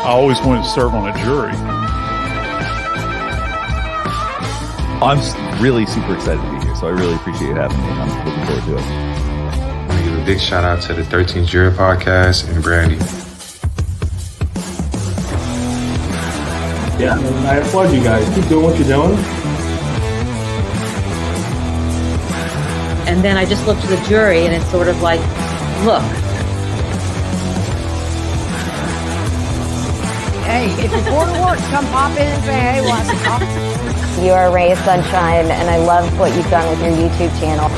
I always wanted to serve on a jury. I'm really super excited to be here, so I really appreciate you having me. I'm looking forward to it. I want to give a big shout out to the 13th Jury Podcast and Brandi. Yeah, I applaud you guys. Keep doing what you're doing. And then I just looked at the jury, and it's sort of like, look. Hey, if you're bored of work, come pop in and say, hey, what's up? You are a ray of sunshine, and I love what you've done with your YouTube channel.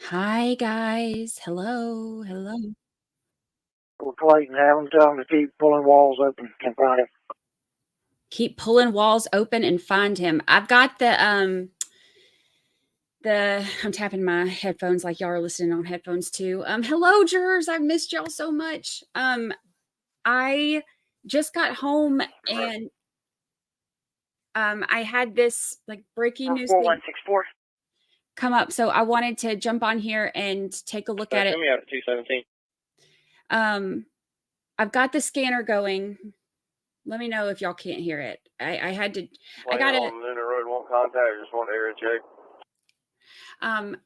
Hi, guys. Hello. Hello. We're Clayton. Have them tell them to keep pulling walls open and find him. Keep pulling walls open and find him. I've got I'm tapping my headphones like y'all are listening on headphones too. Hello, jurors. I've missed y'all so much. I just got home and I had this like breaking news thing 4164 come up, so I wanted to jump on here and take a look at it. Send me out at 217. I've got the scanner going. Let me know if y'all can't hear it. I had to. I got it. Road won't contact. Just want to area check.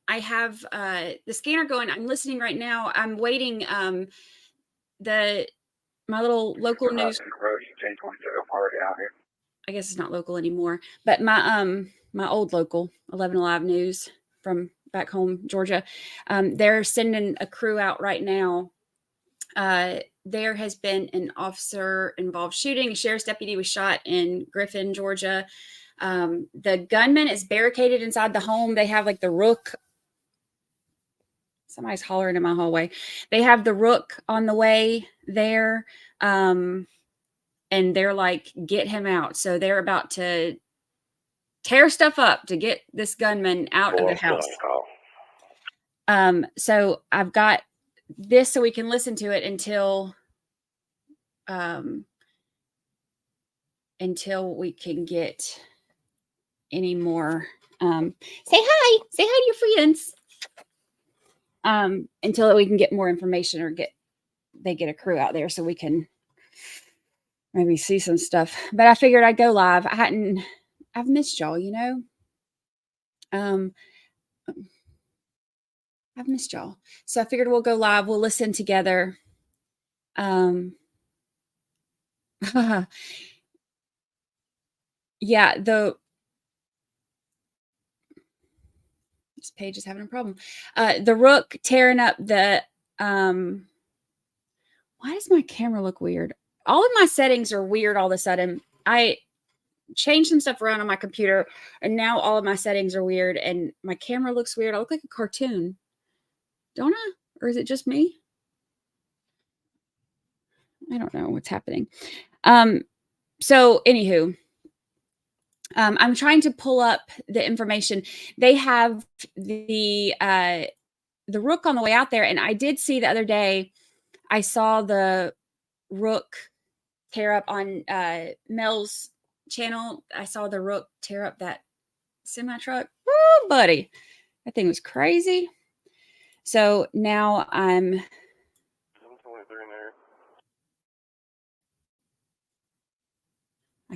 I have the scanner going. I'm listening right now. I'm waiting. My little local news. I guess it's not local anymore, but my old local 11 Alive News from back home, Georgia. They're sending a crew out right now. There has been an officer-involved shooting. A sheriff's deputy was shot in Griffin, Georgia. The gunman is barricaded inside the home. They have like the rook. Somebody's hollering in my hallway. They have the rook on the way there. And they're like, get him out. So they're about to tear stuff up to get this gunman out of the house. So I've got this so we can listen to it until we can get any more. Say hi to your friends. Until we can get more information or they get a crew out there so we can maybe see some stuff. But I figured I'd go live. I've missed y'all, you know. I've missed y'all. So I figured we'll go live. We'll listen together. Yeah, this page is having a problem. The rook tearing up the why does my camera look weird? All of my settings are weird all of a sudden. I changed some stuff around on my computer, and now all of my settings are weird, and my camera looks weird. I look like a cartoon. Don't I? Or is it just me? I don't know what's happening. So anywho, I'm trying to pull up the information. They have the rook on the way out there, and I did see the other day, I saw the rook tear up on Mel's channel. I saw the rook tear up that semi truck. Woo, buddy, that thing was crazy. So now I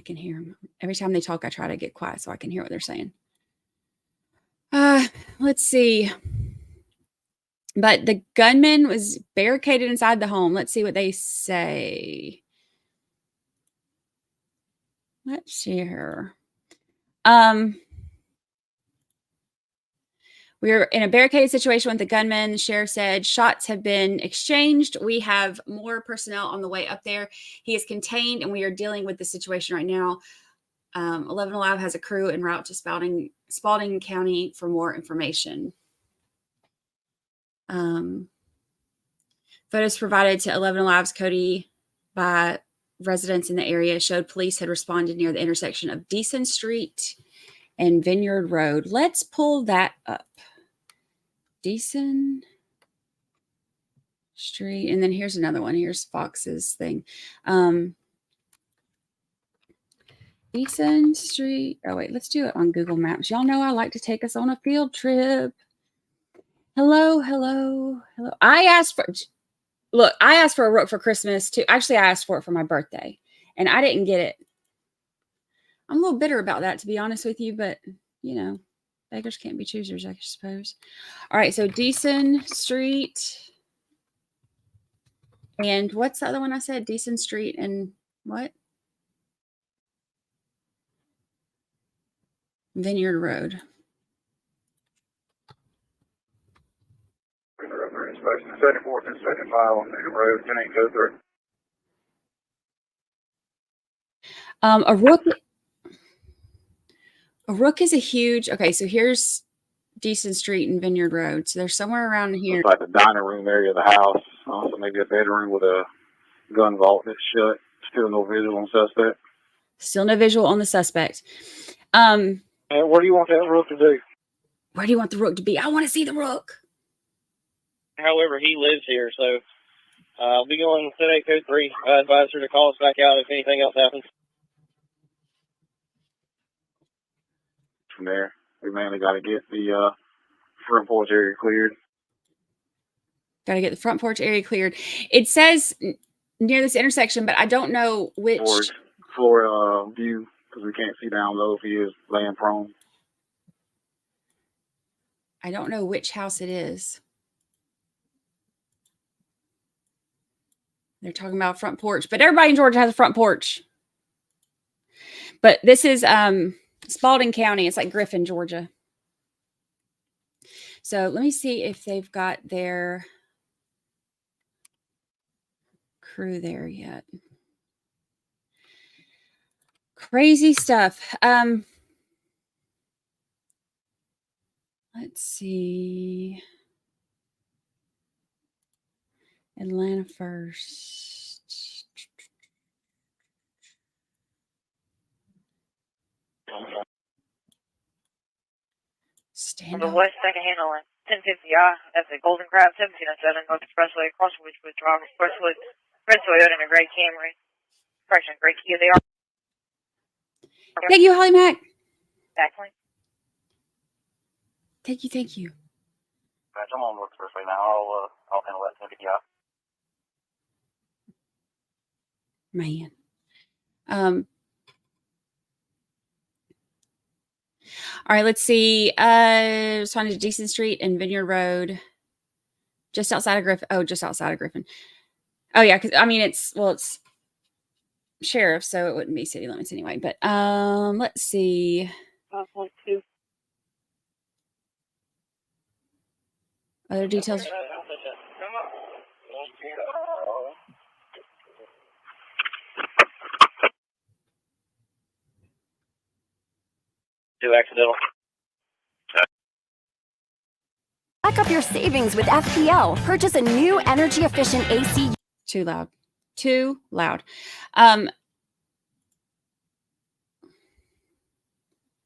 can hear them. Every time they talk, I try to get quiet so I can hear what they're saying. Let's see. But the gunman was barricaded inside the home. Let's see what they say. Let's see here. We're in a barricaded situation with the gunman. The sheriff said shots have been exchanged. We have more personnel on the way up there. He is contained, and we are dealing with the situation right now. 11 Alive has a crew en route to Spalding County for more information. Photos provided to 11 Alive's Cody by residents in the area showed police had responded near the intersection of Deason Street and Vineyard Road. Let's pull that up. Deason Street. And then here's another one. Here's Fox's thing. Eason Street. Oh, wait, let's do it on Google Maps. Y'all know I like to take us on a field trip. Hello, hello, hello. I asked for a rook for Christmas too. Actually, I asked for it for my birthday and I didn't get it. I'm a little bitter about that, to be honest with you, but you know, beggars can't be choosers, I suppose. All right, so Deason Street. And what's the other one I said? Deason Street and what? Vineyard Road. Inspection 74th and 75 on the road, 10-8 A rook is a huge. Okay, so here's Deason Street and Vineyard Road. So they're somewhere around here. It's like the dining room area of the house. Also maybe a bedroom with a gun vault that's shut. Still no visual on suspect. Still no visual on the suspect. And what do you want that rook to do? Where do you want the rook to be? I want to see the rook. However, he lives here, so I'll be going to 803. I advise her to call us back out if anything else happens. From there, we mainly got to get the front porch area cleared. Got to get the front porch area cleared. It says near this intersection, but I don't know which Floor view, because we can't see down low if he is laying prone. I don't know which house it is. They're talking about front porch, but everybody in Georgia has a front porch. But this is Spalding County. It's like Griffin, Georgia. So let me see if they've got their crew there yet. Crazy stuff. Let's see. Atlanta first. Stand On the up. west second handle line, 1050I at the Golden Crab 1707 North Expressway across Ridgewood Drive, Expresswood, red Toyota and a gray Camry. Correction, gray Kia. They are. Thank you, Holly Mac. Backlink. Thank you, thank you. I'm on North Expressway now. I'll handle that 1050I. Man. All right, let's see. Responding to Deason Street and Vineyard Road. Just outside of Griffin. Oh, just outside of Griffin. Oh, yeah, because I mean it's sheriff, so it wouldn't be city limits anyway. But let's see. 5.2. Other details. Too accidental. Back up your savings with FPL. Purchase a new energy-efficient AC. Too loud. Too loud.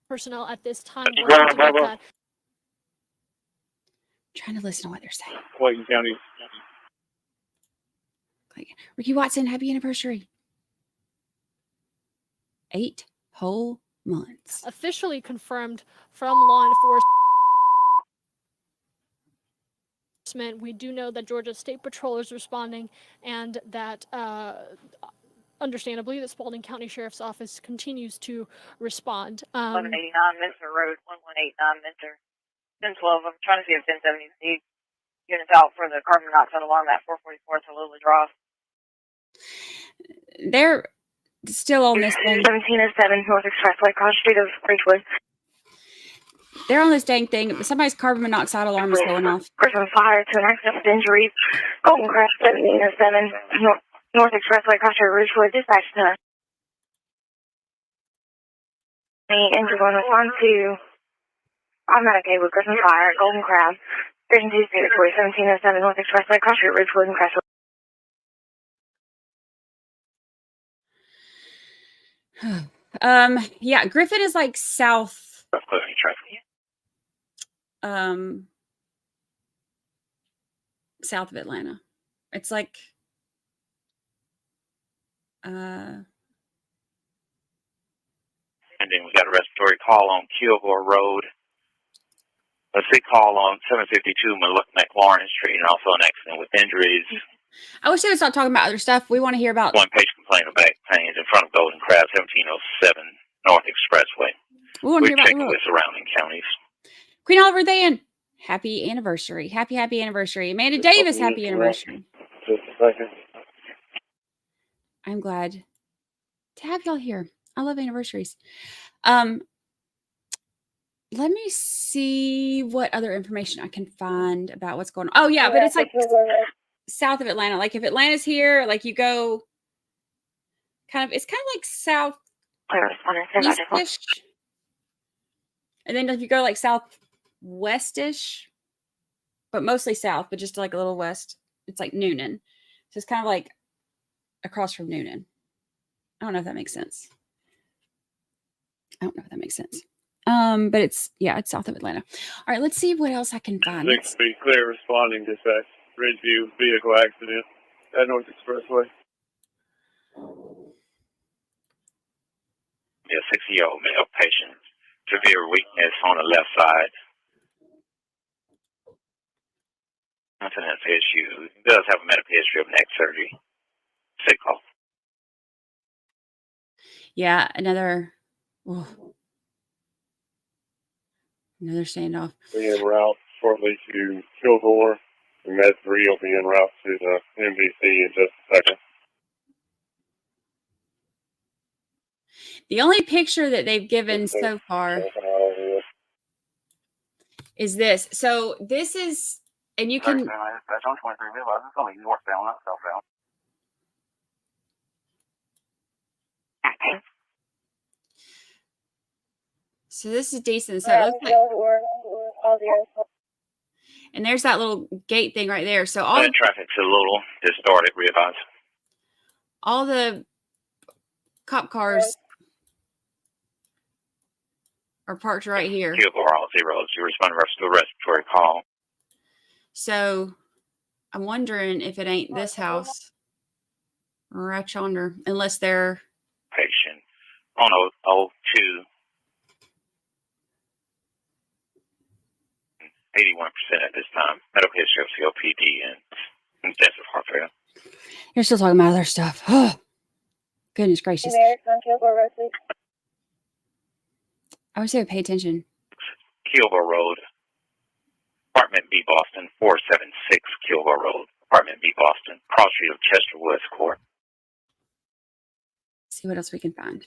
Personnel at this time. Working to get that. Trying to listen to what they're saying. Clayton County. Ricky Watson, happy anniversary. 8 whole months. Officially confirmed from law enforcement. We do know that Georgia State Patrol is responding and that understandably the Spalding County Sheriff's Office continues to respond. 1189 Minster Road, 1189 Minster. 1012. I'm trying to see if 1070 needs units out for the carbon monoxide alarm at 444 to Lily Drive. They're still on this thing. 1707 North Expressway, cross street of Ridgewood. They're on this dang thing. Somebody's carbon monoxide alarm is going off. Person fired to an accident with injuries. Golden Crash 1707 North Expressway, cross street of Ridgewood. Dispatch to the injured one was on to automatic A with Griffin Fire, Golden Crab, Vision 2 Territory 1707 North Expressway, cross street Ridgewood and Crestwood. Yeah, Griffin is like south. South of Atlanta. It's like And then we got a respiratory call on Kilgore Road. A sick call on 752 McLaurin Street, and also an accident with injuries. I wish they would stop talking about other stuff. We want to hear about... One patient complaining of back pains in front of Golden Crab, 1707 North Expressway. We want to hear about checking with surrounding counties. Queen Oliver Dan, happy anniversary. Happy anniversary. Amanda Davis, happy anniversary. Just a second. I'm glad to have y'all here. I love anniversaries. Let me see what other information I can find about what's going on. Oh yeah, but it's like south of Atlanta. Like if Atlanta's here, like you go it's kind of like south east-ish. And then if you go like southwest-ish, but mostly south, but just like a little west, it's like Noonan. So it's kind of like across from Noonan. I don't know if that makes sense. But it's south of Atlanta. All right, let's see what else I can find. 6B clear, responding dispatch. Ridgeview vehicle accident at North Expressway. Yeah, 60-year-old male patient, severe weakness on the left side. Maintenance issue. He does have a medical history of neck surgery. Sick call. Yeah, another standoff. Be en route shortly to Kilgore. And Med 3 will be en route to the MVC in just a second. The only picture that they've given so far is this. So this is, and you can... That's on 23 realize it's only northbound, not southbound. So this is decent. So it looks like... And there's that little gate thing right there. So all the traffic's a little distorted, realize. All the cop cars are parked right here. Kilgore, all zeros. You respond to a respiratory call. So I'm wondering if it ain't this house right yonder, unless they're... Patient on 02. 81% at this time. Medical history of COPD and intensive heart failure. You're still talking about other stuff. Oh, goodness gracious. I would say pay attention. Kilgore Road. Apartment B, Boston. 476 Kilgore Road. Apartment B, Boston. Cross street of Chester Woods Court. See what else we can find.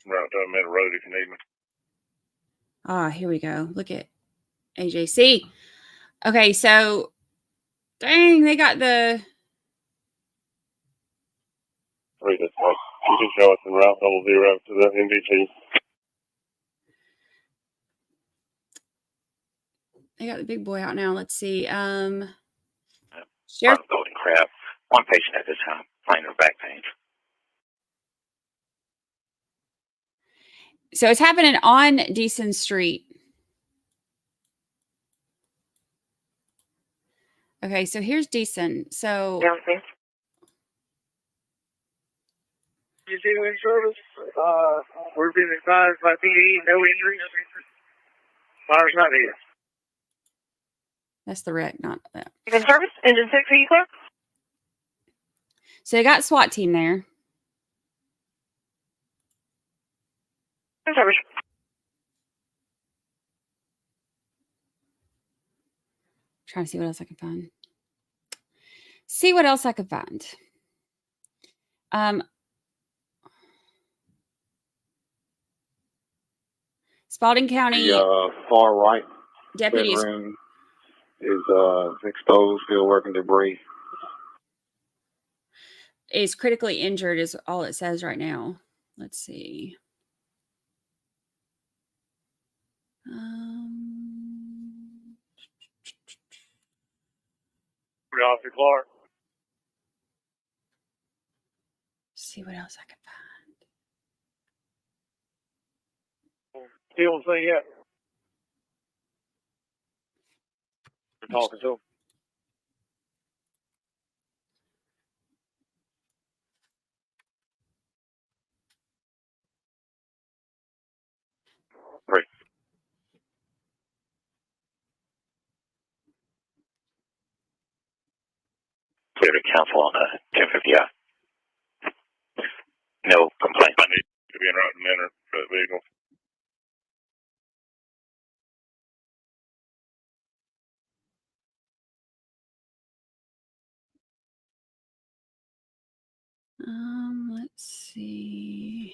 Route down Middle Road if you need me. Here we go. Look at AJC. Okay, so dang, they got the... You can show us en route 00 to the MVT. They got the big boy out now. Let's see. Sheriff Golden Crab. One patient at this time. Complaining of back pains. So it's happening on Deason Street. Okay, so here's Deason. So You see the service? We're being advised by PD, no injuries. Fire's not here. That's the wreck, not that. In service, engine 6, are you clear? So they got SWAT team there. In service. Trying to see what else I can find. Spalding County. The far right deputies bedroom is exposed, still working debris. Is critically injured is all it says right now. Let's see. Officer Clark. See what else I can find. He won't say yet. We're talking to him. clear to counsel on the 1050I. No complaint. I need to be in route manner for that vehicle. Let's see.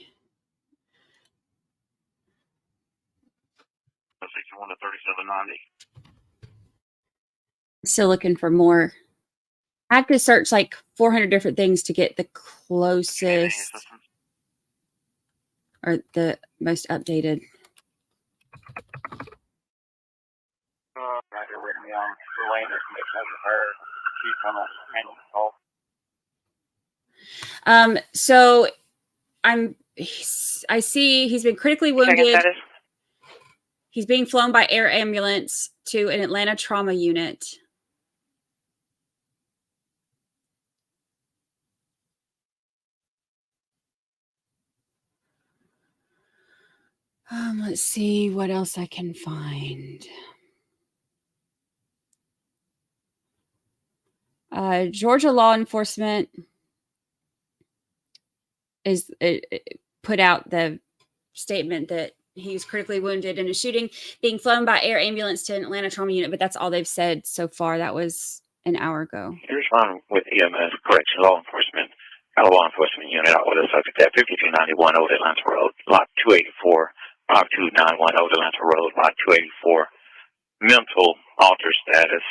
61 to 3790. Still looking for more. I have to search like 400 different things to get the closest or the most updated. Right here with me on the lane information of her. She's on a manual call. So I see he's been critically wounded. He's being flown by air ambulance to an Atlanta trauma unit. Let's see what else I can find. Georgia law enforcement is put out the statement that he's critically wounded in a shooting, being flown by air ambulance to an Atlanta trauma unit, but that's all they've said so far. That was an hour ago. Here's one with EMS, correction, law enforcement. Got a law enforcement unit out with a subject at 5291 Old Atlanta Road, lot 284, 52910 Old Atlanta Road, lot 284. Mental alter status.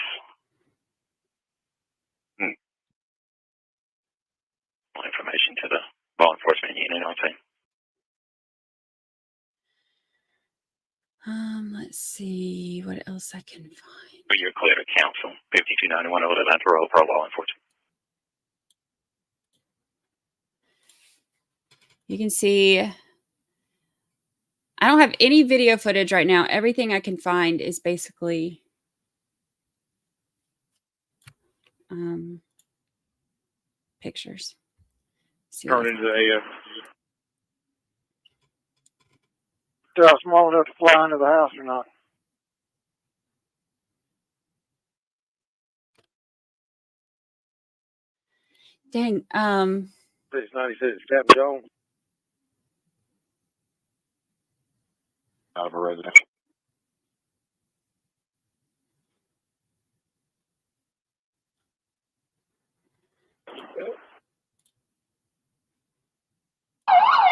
Information to the law enforcement unit, I'll say. Let's see what else I can find. But you're clear to counsel, 5291 Old Atlanta Road for law enforcement. You can see I don't have any video footage right now. Everything I can find is basically pictures. Turn into a still small enough to fly into the house or not? Dang. 696, Captain Jones. Out of a residence.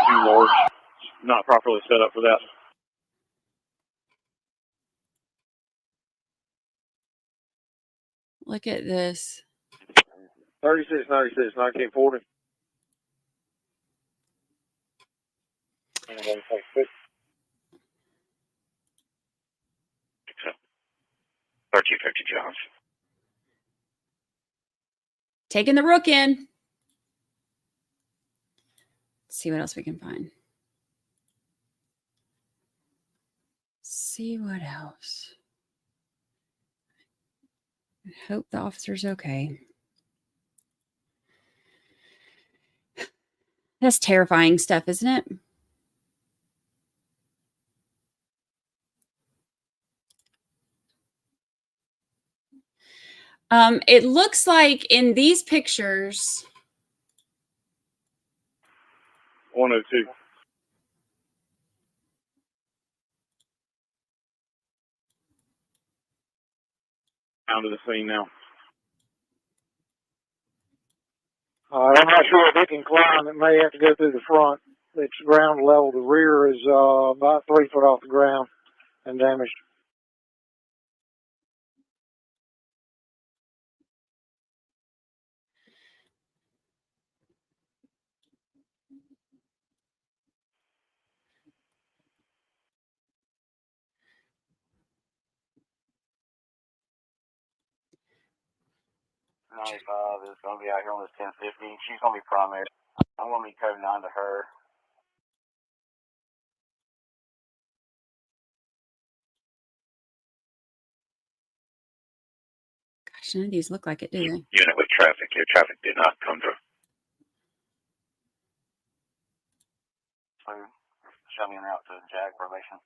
Too large. Not properly set up for that. Look at this. 3696, 1940. So, 1350 Johns. Taking the rook in. Let's see what else we can find. See what else. I hope the officer's okay. That's terrifying stuff, isn't it? It looks like in these pictures. 102. Down to the scene now. I'm not sure if it can climb. It may have to go through the front. It's ground level. The rear is about 3 foot off the ground and damaged. Is going to be out here on this 1050. She's going to be primary. I'm going to be code 9 to her. Gosh, none of these look like it, do they? Unit with traffic. Your traffic did not come through. So, show me en route to JAG formation.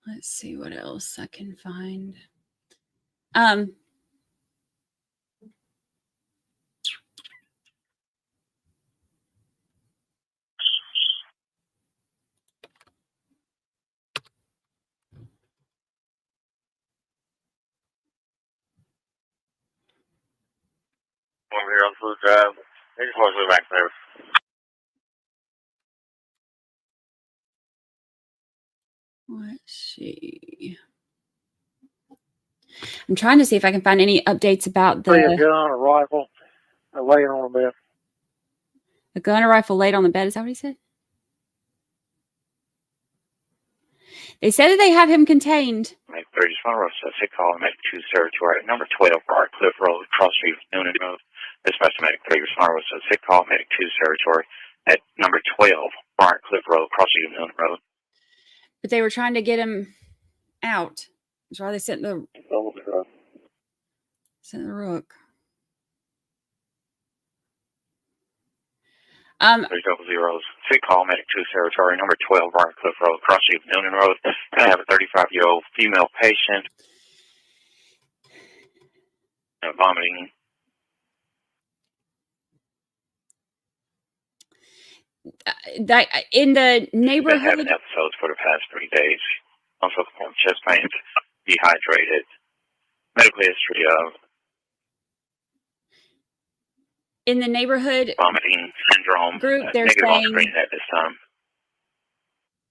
Let's see what else I can find. Over here on Food Drive. I just want to go back there. Let's see. I'm trying to see if I can find any updates about See a gun, a rifle, laying on the bed. a gun or rifle laid on the bed. Is that what he said? They said that they have him contained. Make 30 Spalding Road, so 6 call, make 2 territory. Number 12, Bar Cliff Road, Cross Street, Noonan Road. Dispatch medic 30 Spalding Road, so 6 call, medic 2 territory. At number 12, Bar Cliff Road, Cross Street, Noonan Road. But they were trying to get him out. That's why they sent the rook. 300, 6 call, medic 2 territory. Number 12, Bar Cliff Road, Cross Street, Noonan Road. And I have a 35-year-old female patient. Vomiting. That in the Been neighborhood. having episodes for the past 3 days. Also, chest pains, dehydrated, medical history of In the neighborhood vomiting syndrome group, they're negative on saying screen at this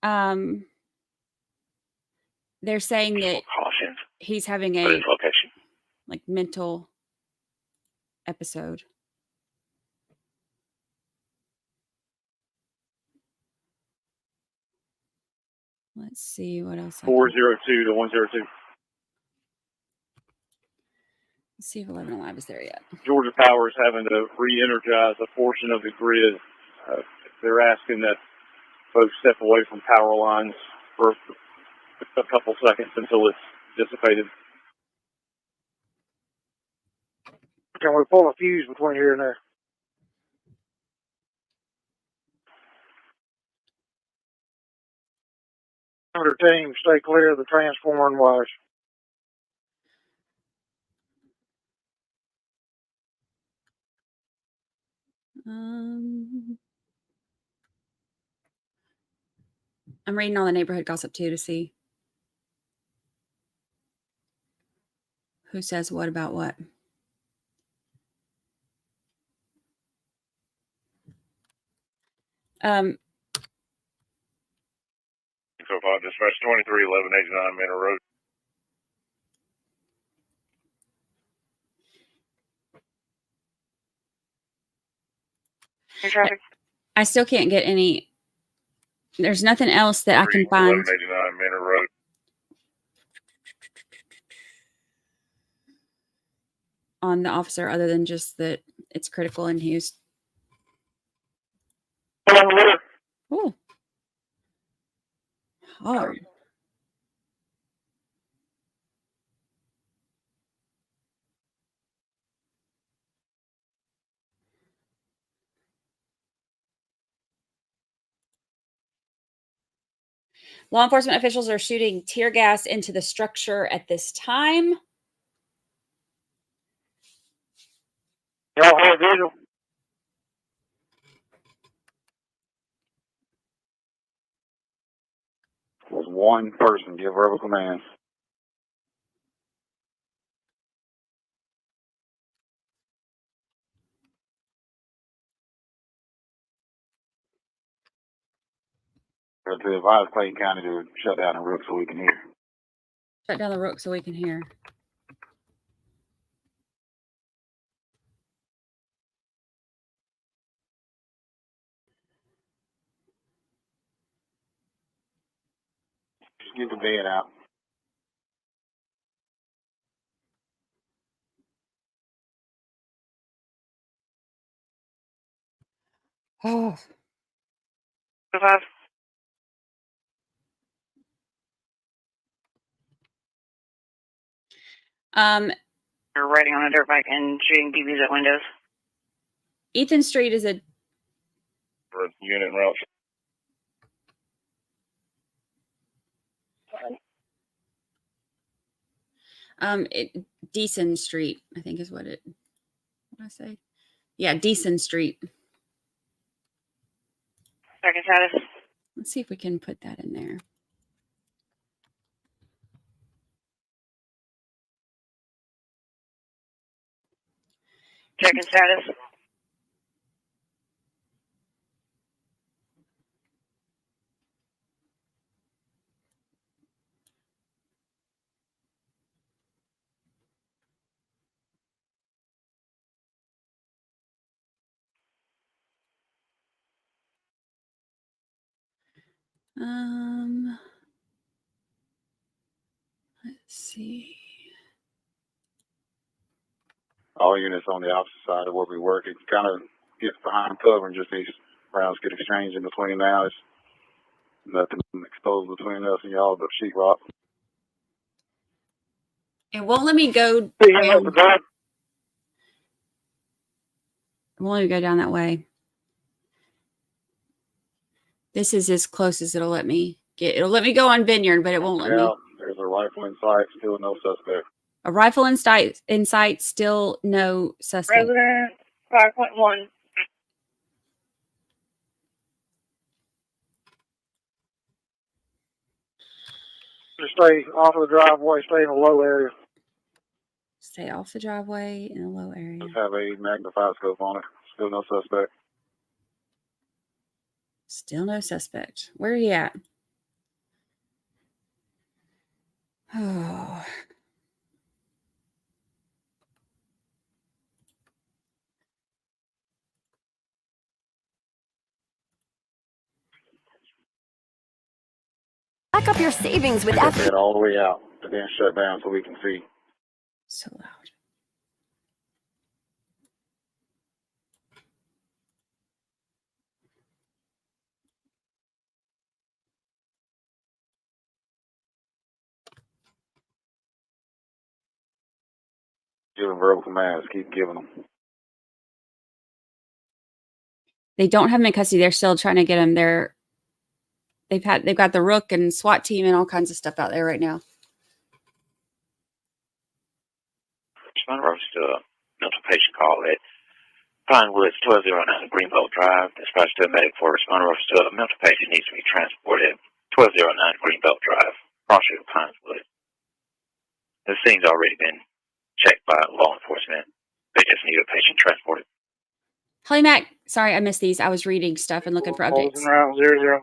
time. They're saying that Cautions he's having for a this location. like mental episode. Let's see what else. 402 to 102. Let's see if 11 Alive is there yet. Georgia Power is having to re-energize a portion of the grid. They're asking that folks step away from power lines for a couple seconds until it's dissipated. Can we pull a fuse between here and there? Under team, stay clear of the transformer and wires. I'm reading all the neighborhood gossip too to see who says what about what. So far, dispatch 23, 1189 Manor Road. I still can't get any. There's nothing else that I can find 1189 Manor Road. on the officer other than just that it's critical and he's. Oh. Hard. Law enforcement officials are shooting tear gas into the structure at this time. Y'all have visual? Was one person give verbal commands. To advise Clayton County to shut down the rook so we can hear. Shut down the rook so we can hear. Just get the bed out. Oh. You're riding on a dirt bike and shooting BBs at windows. Ethan Street is a Unit route. Deason Street, I think is what did I say? Yeah, Deason Street. Second status. Let's see if we can put that in there. Second status. Let's see. All units on the opposite side of where we work. It kind of gets behind cover and just these rounds get exchanged in between now. It's nothing exposed between us and y'all but sheetrock. It won't let me go. See him at the door. It won't let me go down that way. This is as close as it'll let me get. It'll let me go on Vineyard, but it won't let me. There's a rifle in sight, still no suspect. A rifle in sight, still no suspect. Resident 5.1. Just stay off of the driveway, stay in a low area. Stay off the driveway in a low area. Just have a magnified scope on it. Still no suspect. Still no suspect. Where are you at? Oh. Back up your savings with Get that all the way out, and then shut down so we can see. So loud. Giving verbal commands, keep giving them. They don't have them in custody. They're still trying to get them. They've got the Rook and SWAT team and all kinds of stuff out there right now. Monroe to a mental patient call at Pinewoods 1209 Greenbelt Drive. Dispatch to a medic for Monroe to a mental patient needs to be transported 1209 Greenbelt Drive, Crossroad Pinewoods. The scene's already been checked by law enforcement. They just need a patient transported. Holly Mac, sorry, I missed these. I was reading stuff and looking for updates. Round 00.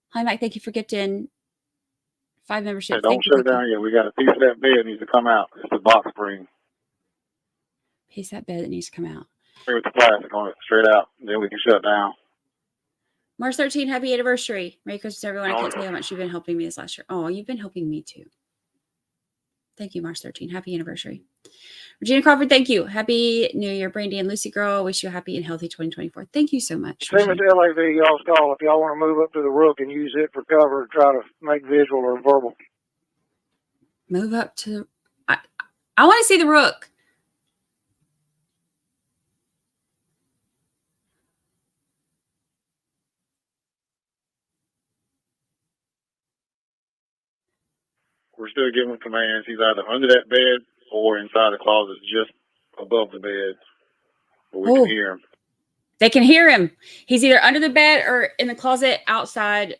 Holly Mac, thank you for gifting 5 memberships. Hey, don't shut it down yet. We got a piece of that bed needs to come out. It's the box spring. Piece of that bed that needs to come out. With the plastic on it, straight out. Then we can shut down. March 13th, happy anniversary. Merry Christmas, everyone. I can't tell you how much you've been helping me this last year. Oh, you've been helping me too. Thank you, March 13th. Happy anniversary. Regina Crawford, thank you. Happy New Year, Brandi and Lucy Girl. Wish you a happy and healthy 2024. Thank you so much. Same as LAV, y'all's call if y'all want to move up to the Rook and use it for cover, try to make visual or verbal. Move up to... I want to see the Rook. We're still giving commands. He's either under that bed or inside the closet just above the bed. But we can hear him. They can hear him. He's either under the bed or in the closet outside,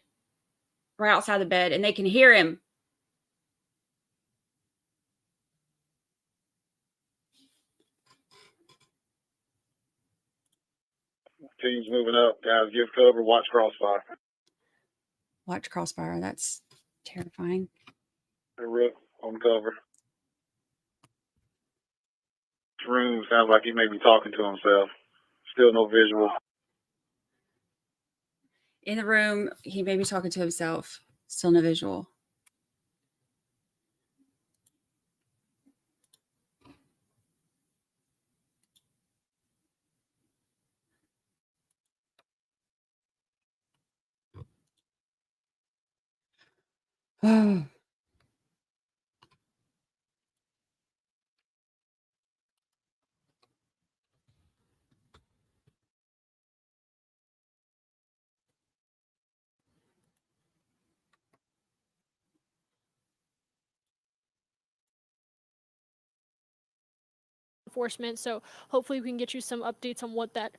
right outside the bed, and they can hear him. Team's moving up. Guys, give cover. Watch crossfire. Watch crossfire. That's terrifying. The Rook on cover. This room sounds like he may be talking to himself. Still no visual. In the room, he may be talking to himself. Still no visual. Oh. enforcement. So hopefully we can get you some updates on what that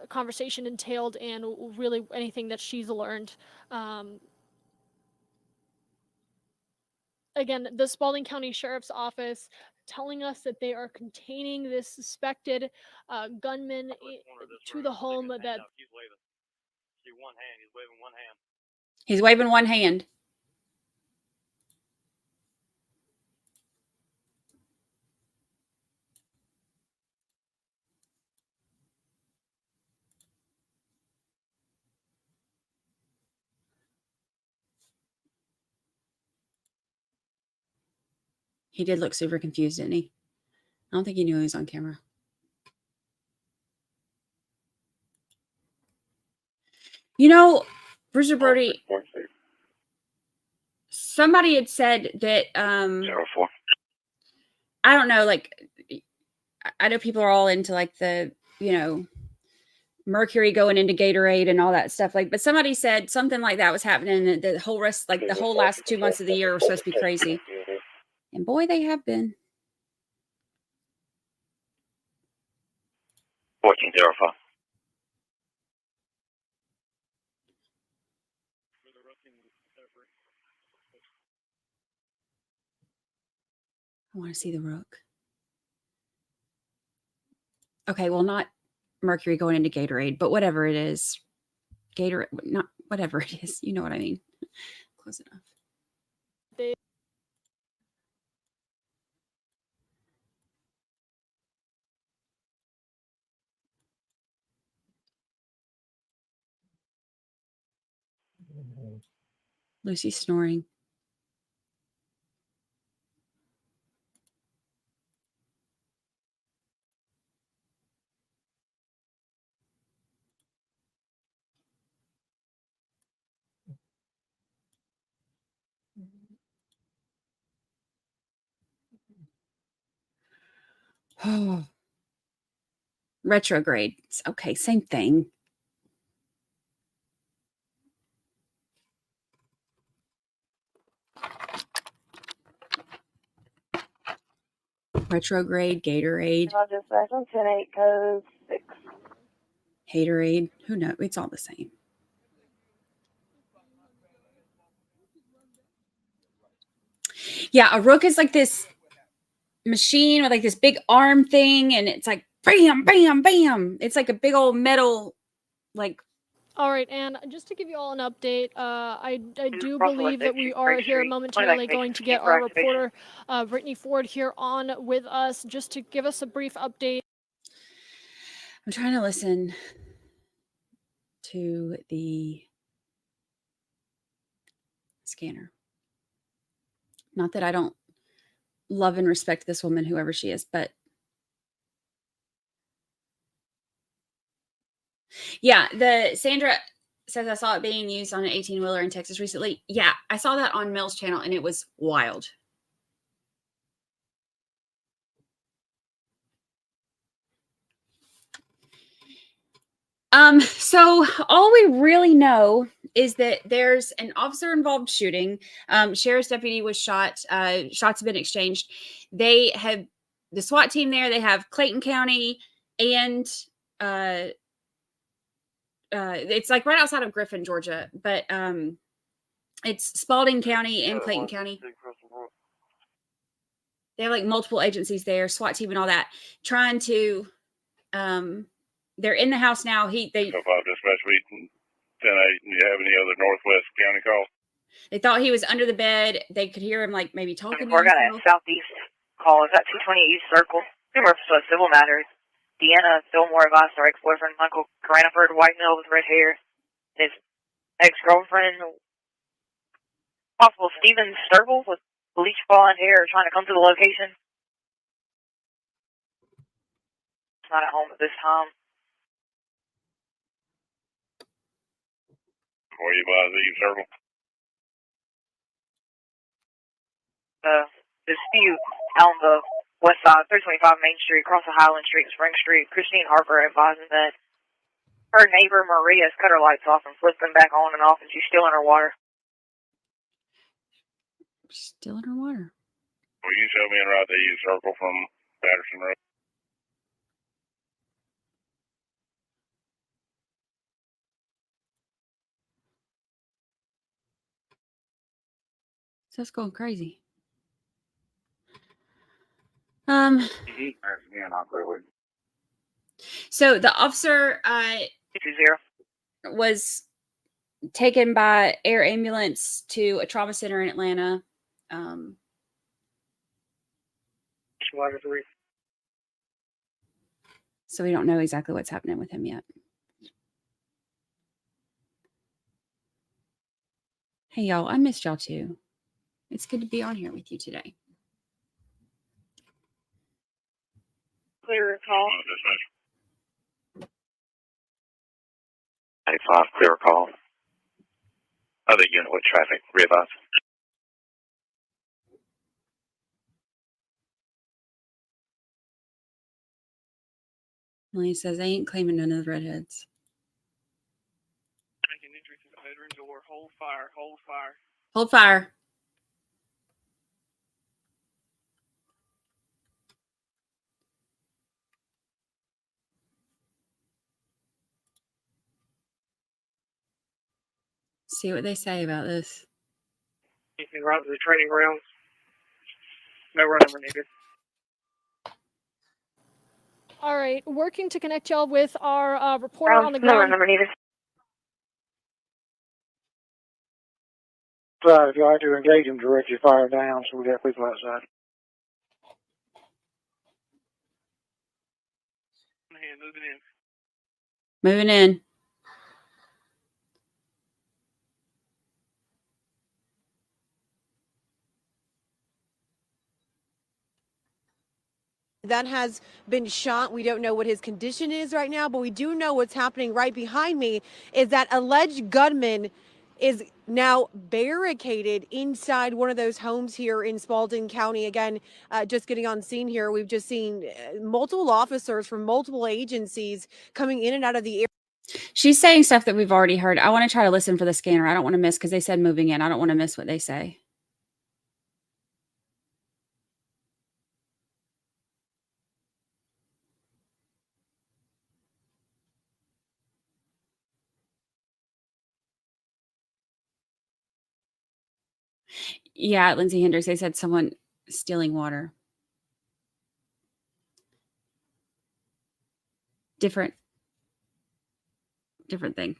conversation entailed and really anything that she's learned. Again, the Spalding County Sheriff's Office telling us that they are containing this suspected gunman to the home that... He's waving. See one hand. He's waving one hand. He's waving one hand. He did look super confused, didn't he? I don't think he knew he was on camera. You know, Bruiser Brody, somebody had said that 04. I don't know, like I know people are all into like the, you know, mercury going into Gatorade and all that stuff. Like, but somebody said something like that was happening. The whole rest, like the whole last 2 months of the year were supposed to be crazy. And boy, they have been. 1405. I want to see the rook. Okay, well, not mercury going into Gatorade, but whatever it is. Gatorade, not whatever it is. You know what I mean. Close enough. Lucy's snoring. Oh. Retrograde. Okay, same thing. Retrograde, Gatorade, Roger, second, 10-8, code 6. Haterade. Who knows? It's all the same. Yeah, a rook is like this machine with like this big arm thing, and it's like bam, bam, bam. It's like a big old metal, like. All right, and just to give you all an update, I do believe that we are here momentarily going to get our reporter, Brittany Ford, here on with us, just to give us a brief update. I'm trying to listen to the scanner. Not that I don't love and respect this woman, whoever she is, but yeah, the Sandra says I saw it being used on an 18-wheeler in Texas recently. Yeah, I saw that on Mel's channel, and it was wild. So all we really know is that there's an officer-involved shooting. Sheriff's deputy was shot. Shots have been exchanged. They have the SWAT team there. They have Clayton County and it's like right outside of Griffin, Georgia, but it's Spalding County and Clayton County. They have like multiple agencies there, SWAT team and all that, trying to. They're in the house now. So 5 dispatch meeting 10-8. Do you have any other Northwest County calls? They thought he was under the bed. They could hear him like maybe talking. We're got a southeast call. Is that 220 East Circle? Numerous civil matters. Deanna Fillmore advised her ex-boyfriend Michael Cranford, white male with red hair. His ex-girlfriend, possible Steven Sturgill with bleach blonde hair, trying to come to the location. It's not at home at this time. Where you by the Circle? Dispute on the west side, 325 Main Street, across the Highland Street and Spring Street. Christine Harper advising that her neighbor Maria has cut her lights off and flipped them back on and off, and she's still in her water. Still in her water. Will you show me and right the Circle from Patterson Road? So it's going crazy. So the officer was taken by air ambulance to a trauma center in Atlanta. So we don't know exactly what's happening with him yet. Hey, y'all, I missed y'all too. It's good to be on here with you today. Clear call. 95, clear call. Other unit with traffic, readvise. Melanie says, I ain't claiming none of the redheads. Hold fire, hold fire. Hold fire. See what they say about this. Anything right to the training grounds? No run number needed. All right, working to connect y'all with our reporter on the No run ground. number needed. So if you like to engage them, direct your fire down, so we got people outside. Moving in. That has been shot. We don't know what his condition is right now, but we do know what's happening right behind me is that alleged gunman is now barricaded inside one of those homes here in Spalding County. Again, just getting on scene here, we've just seen multiple officers from multiple agencies coming in and out of the area. She's saying stuff that we've already heard. I want to try to listen for the scanner. I don't want to miss because they said moving in. I don't want to miss what they say. Yeah, Lindsay Hendricks, they said someone stealing water. Different thing.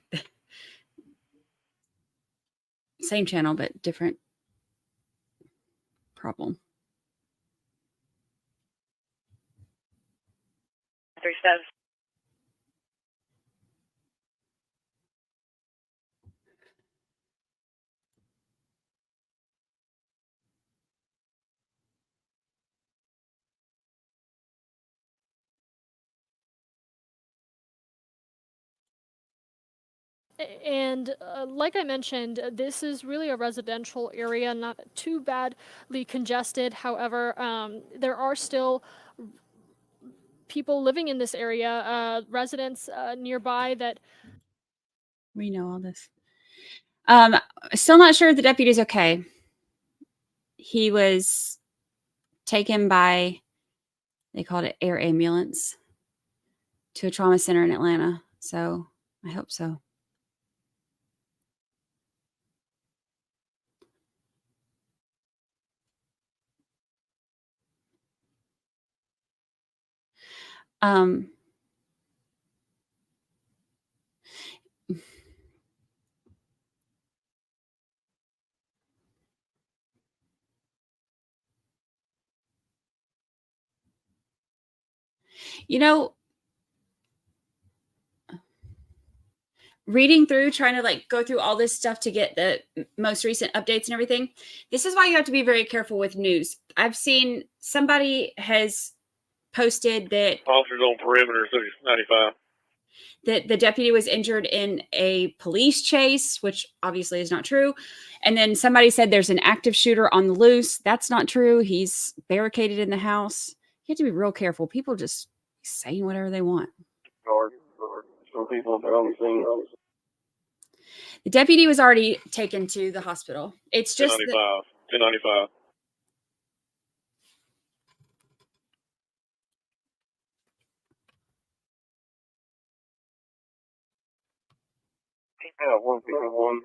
Same channel, but different problem. 37. And like I mentioned, this is really a residential area, not too badly congested. However, there are still people living in this area, residents nearby that. We know all this. Still not sure if the deputy's okay. He was taken by, they called it air ambulance, to a trauma center in Atlanta. So I hope so. You know, reading through, trying to like go through all this stuff to get the most recent updates and everything. This is why you have to be very careful with news. I've seen somebody has posted that Officers on perimeter, 95. that the deputy was injured in a police chase, which obviously is not true. And then somebody said there's an active shooter on the loose. That's not true. He's barricaded in the house. You have to be real careful. People just saying whatever they want. Some people are on the scene. The deputy was already taken to the hospital. It's just 1095. 1095. Yeah, 151.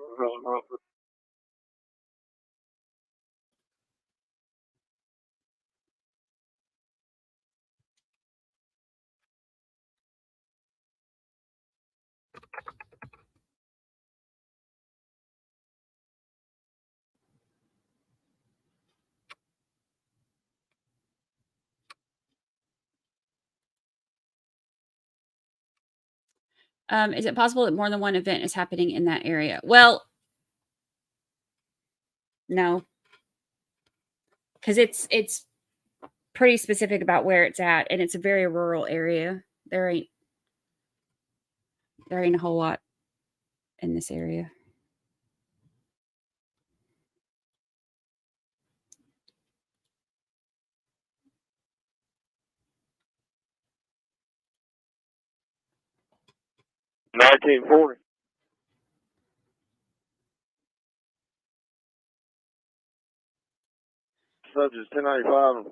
Is it possible that more than one event is happening in that area? Well, no, because it's pretty specific about where it's at, and it's a very rural area. There ain't a whole lot in this area. $19.40. Subject 1095.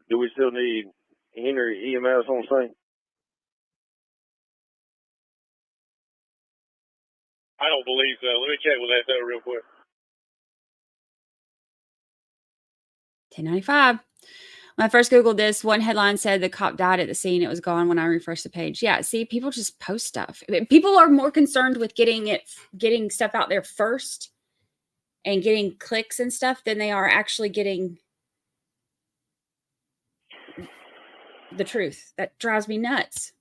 Do we still need Henry EMS on scene? I don't believe so. Let me check with that though real quick. 1095. When I first Googled this, one headline said the cop died at the scene. It was gone when I refreshed the page. Yeah, see, people just post stuff. People are more concerned with getting stuff out there first and getting clicks and stuff than they are actually getting the truth. That drives me nuts.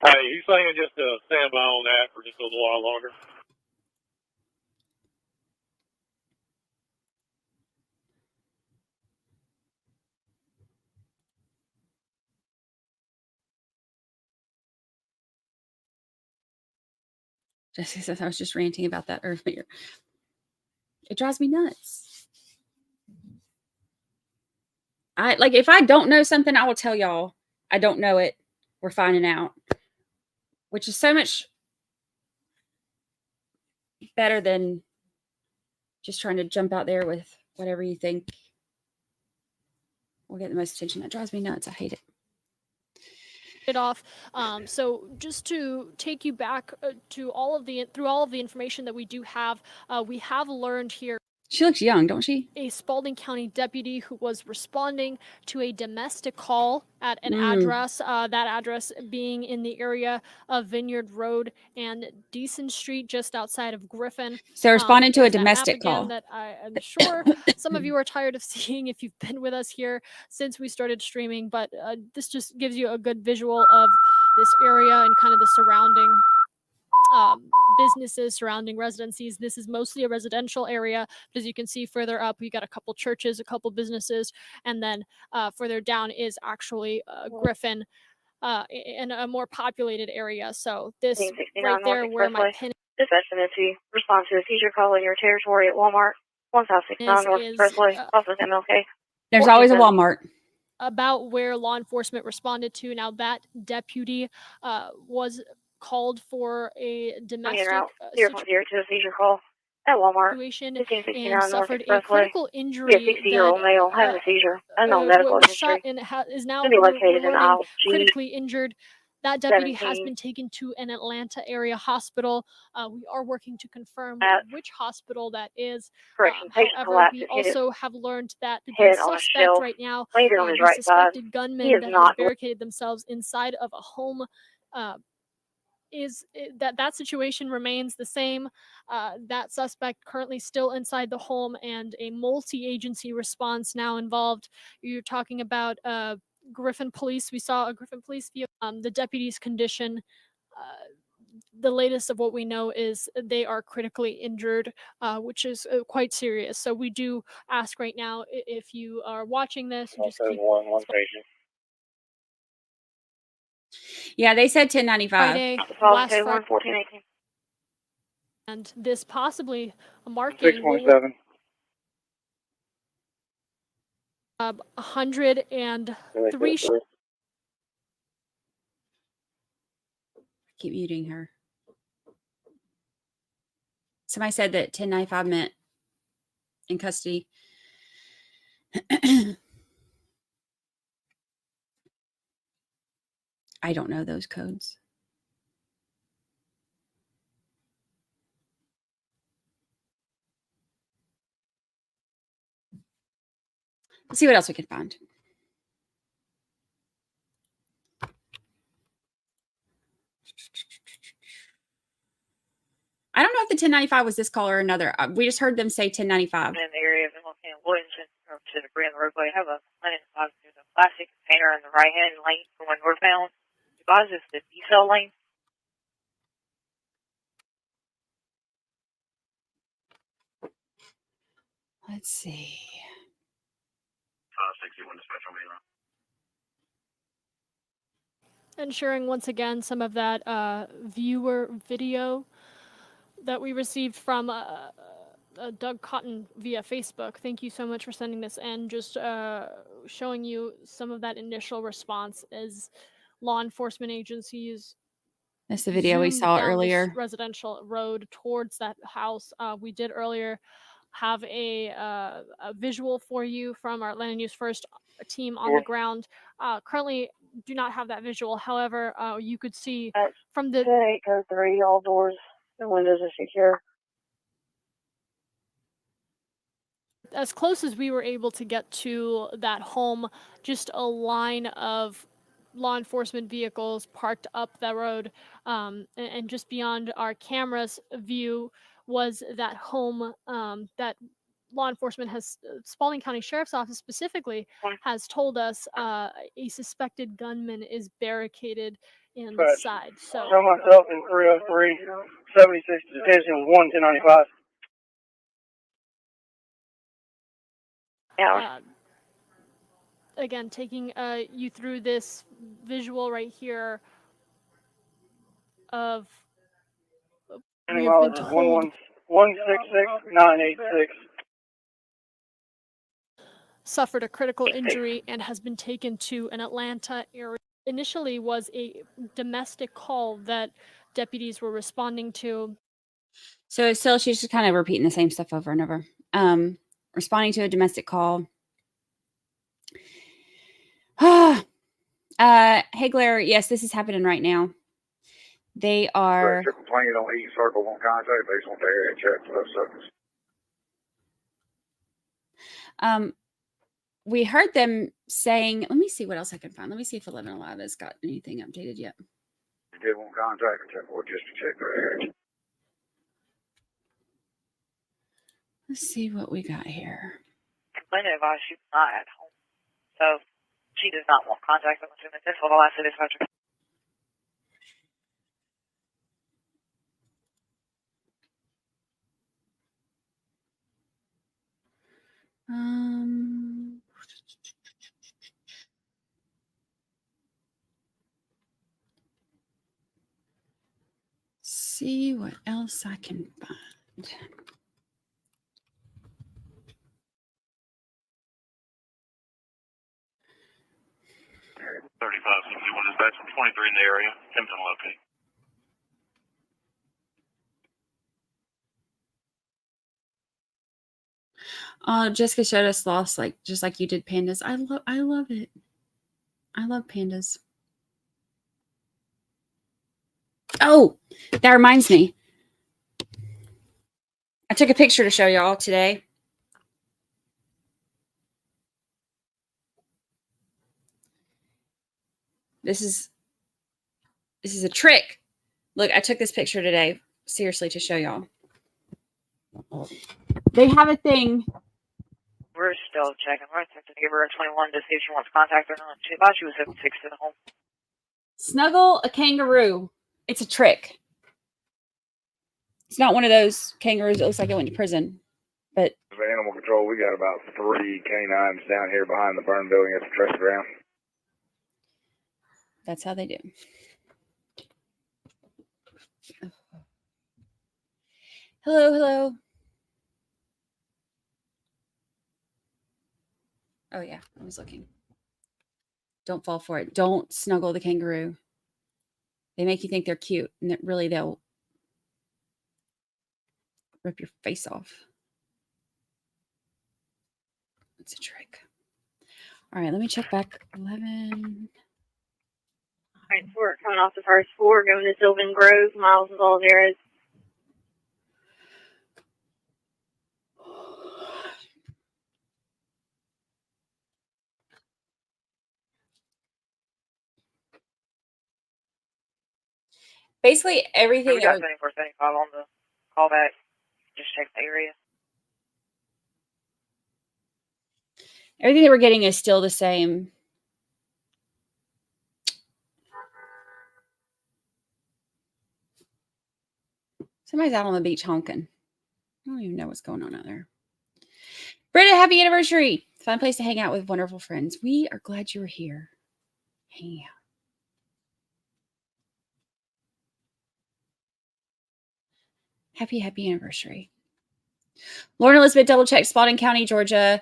Hey, he's saying just to stand by on that for just a little while longer. Jesse says I was just ranting about that earlier. It drives me nuts. If I don't know something, I will tell y'all. I don't know it. We're finding out. Which is so much better than just trying to jump out there with whatever you think will get the most attention. That drives me nuts. I hate it. It off. So just to take you back to all of the information that we do have, we have learned here. She looks young, don't she? A Spalding County deputy who was responding to a domestic call at an address, that address being in the area of Vineyard Road and Deason Street, just outside of Griffin. So responding to a domestic call. That I am sure some of you are tired of seeing if you've been with us here since we started streaming, but this just gives you a good visual of this area and kind of the surrounding businesses, surrounding residencies. This is mostly a residential area, but as you can see further up, we got a couple churches, a couple businesses, and then further down is actually Griffin, in a more populated area. So this right there where my pin is estimated respond to a seizure call in your territory at Walmart, 1569 North Expressway, off of MLK. There's always a Walmart. About where law enforcement responded to. Now that deputy was called for a domestic seizure call at Walmart situation and suffered a critical injury. A 60-year-old male having a seizure and no medical history. And is now located in aisle G. critically injured. That deputy 17. has been taken to an Atlanta area hospital. We are working to confirm which hospital that is. However, we also have learned that the suspect right now, the suspected gunman that has barricaded themselves inside of a home, is that situation remains the same. That suspect currently still inside the home, and a multi-agency response now involved. You're talking about Griffin Police. We saw a Griffin Police vehicle. The deputy's condition, the latest of what we know is they are critically injured, which is quite serious. So we do ask right now, if you are watching this, just keep one patient. Yeah, they said 1095. Friday, last Friday. 1418. And this possibly a marking 6.7. 103. Keep muting her. Somebody said that 1095 meant in custody. I don't know those codes. Let's see what else we can find. I don't know if the 1095 was this call or another. We just heard them say 1095. In the area of Williamson to the Brand roadway, have a plastic container in the right hand lane from when we're found. Advises the decel lane. Let's see. 561 dispatch on me. And sharing once again some of that viewer video that we received from Doug Cotton via Facebook. Thank you so much for sending this in. Just showing you some of that initial response as law enforcement agencies. That's the video we saw earlier. This residential road towards that house. We did earlier have a visual for you from our Atlanta News First team on the ground. Currently, do not have that visual. However, you could see from the 803, all doors and windows are secure. as close as we were able to get to that home, just a line of law enforcement vehicles parked up the road, and just beyond our camera's view was that home that law enforcement has, Spalding County Sheriff's Office specifically, has told us a suspected gunman is barricaded inside. So Show myself in 303, 76 Division 1, 1095. Again, taking you through this visual right here of we have been told 166986. Suffered a critical injury and has been taken to an Atlanta area. Initially was a domestic call that deputies were responding to. So still, she's just kind of repeating the same stuff over and over. Responding to a domestic call. Hagler, yes, this is happening right now. They are. Triple plane on each circle on contact based on the area check for those circles. We heard them saying, let me see what else I can find. Let me see if 11 Alive has got anything updated yet. You did one contact or just to check their area. Let's see what we got here. Complainant advised she's not at home, so she does not want contact with him. That's what I'll ask the dispatcher. See what else I can find. 3561 dispatch from 23 in the area. Attempting to locate. Jessica showed us lost, just like you did pandas. I love it. I love pandas. Oh, that reminds me. I took a picture to show y'all today. This is a trick. Look, I took this picture today, seriously, to show y'all. They have a thing. We're still checking. We're going to give her a 21 to see if she wants contact or not. She thought she was 76 to the home. Snuggle a kangaroo. It's a trick. It's not one of those kangaroos that looks like it went to prison. But For animal control, we got about 3 canines down here behind the burn building at the trust ground. that's how they do. Hello. Oh, yeah, I was looking. Don't fall for it. Don't snuggle the kangaroo. They make you think they're cute, and that really they'll rip your face off. It's a trick. All right, let me check back. 11. All right, so we're coming off the first floor, going to Sylvan Grove, Miles and all areas. Basically, everything. We got 7475 on the callback. Just check the area. Everything that we're getting is still the same. Somebody's out on the beach honking. I don't even know what's going on out there. Britta, happy anniversary. Fun place to hang out with wonderful friends. We are glad you're here. Hang out. Happy anniversary. Lauren Elizabeth, double check. Spalding County, Georgia,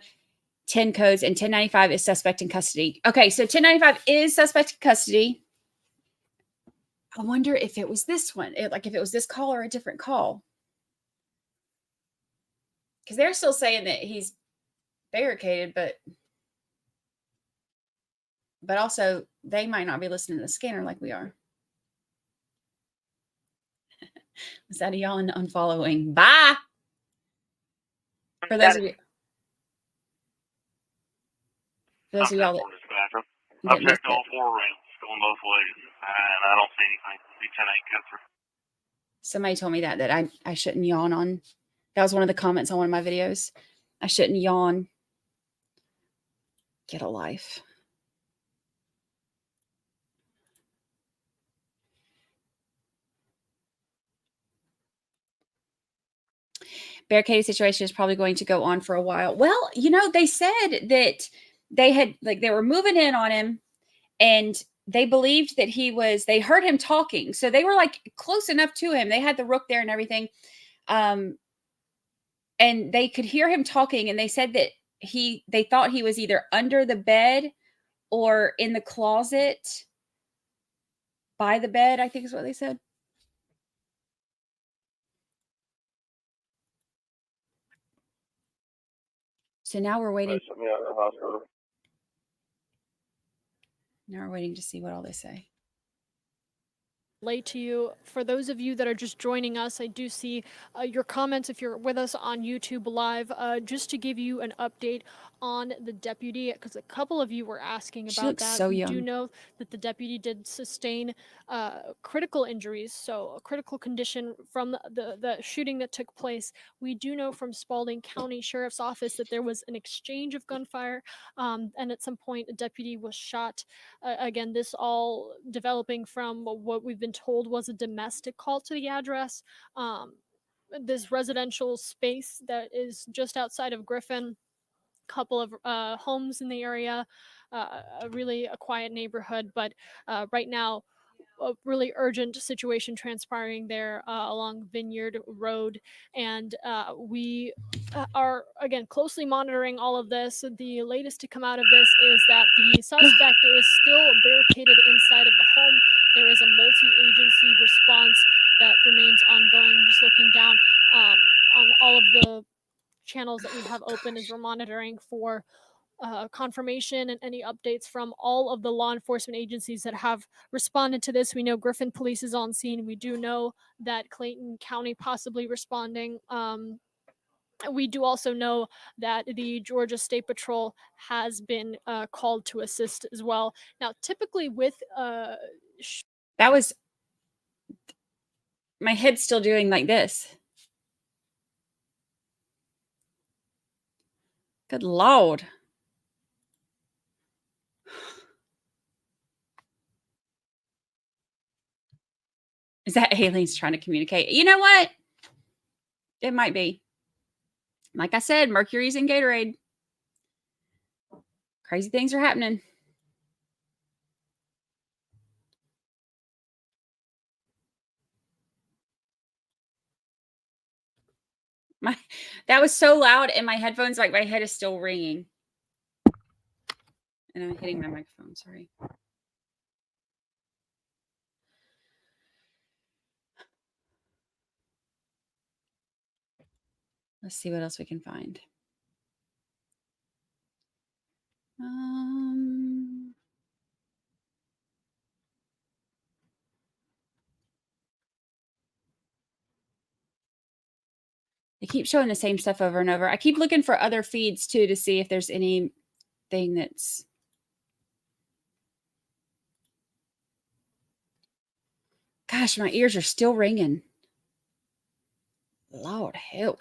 10 codes, and 1095 is suspect in custody. Okay, so 1095 is suspect in custody. I wonder if it was this one, like if it was this call or a different call. Because they're still saying that he's barricaded, but also they might not be listening to the scanner like we are. Is that a y'all and unfollowing? Bye. For those of you. For those of y'all that I've checked all 4 rounds going both ways, and I don't see anything. D10 ain't cut through. Somebody told me that I shouldn't yawn on. That was one of the comments on one of my videos. I shouldn't yawn. Get a life. Barricaded situation is probably going to go on for a while. Well, you know, they said that they were moving in on him, and they believed that they heard him talking. So they were like close enough to him. They had the rook there and everything. And they could hear him talking, and they said that they thought he was either under the bed or in the closet by the bed, I think is what they said. So now we're waiting. Now we're waiting to see what all they say. Late to you. For those of you that are just joining us, I do see your comments if you're with us on YouTube Live, just to give you an update on the deputy, because a couple of you were asking She about looks that. so We young. do know that the deputy did sustain critical injuries, so a critical condition from the shooting that took place. We do know from Spalding County Sheriff's Office that there was an exchange of gunfire, and at some point a deputy was shot. Again, this all developing from what we've been told was a domestic call to the address. This residential space that is just outside of Griffin, couple of homes in the area, a quiet neighborhood, but right now a really urgent situation transpiring there along Vineyard Road, and we are again closely monitoring all of this. The latest to come out of this is that the suspect is still barricaded inside of the home. There is a multi-agency response that remains ongoing. Just looking down on all of the channels that we have open as we're monitoring for confirmation and any updates from all of the law enforcement agencies that have responded to this. We know Griffin Police is on scene. We do know that Clayton County possibly responding. We do also know that the Georgia State Patrol has been called to assist as well. Now, typically with that was my head's still doing like this. Good Lord. Is that aliens trying to communicate? You know what? It might be. Like I said, Mercury's in Gatorade. Crazy things are happening. That was so loud, and my headphones, like my head is still ringing. And I'm hitting my microphone, sorry. Let's see what else we can find. They keep showing the same stuff over and over. I keep looking for other feeds too to see if there's anything that's. Gosh, my ears are still ringing. Lord help.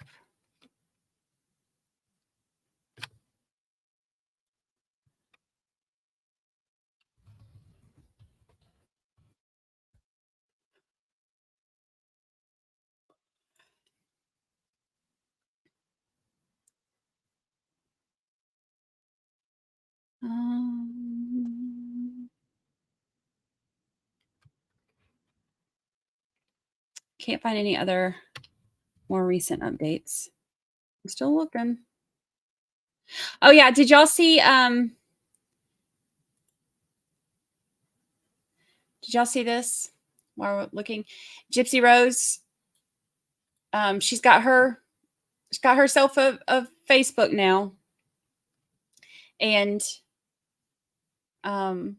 Can't find any other more recent updates. I'm still looking. Oh yeah, did y'all see this while we're looking? Gypsy Rose, she's got herself a Facebook now. And a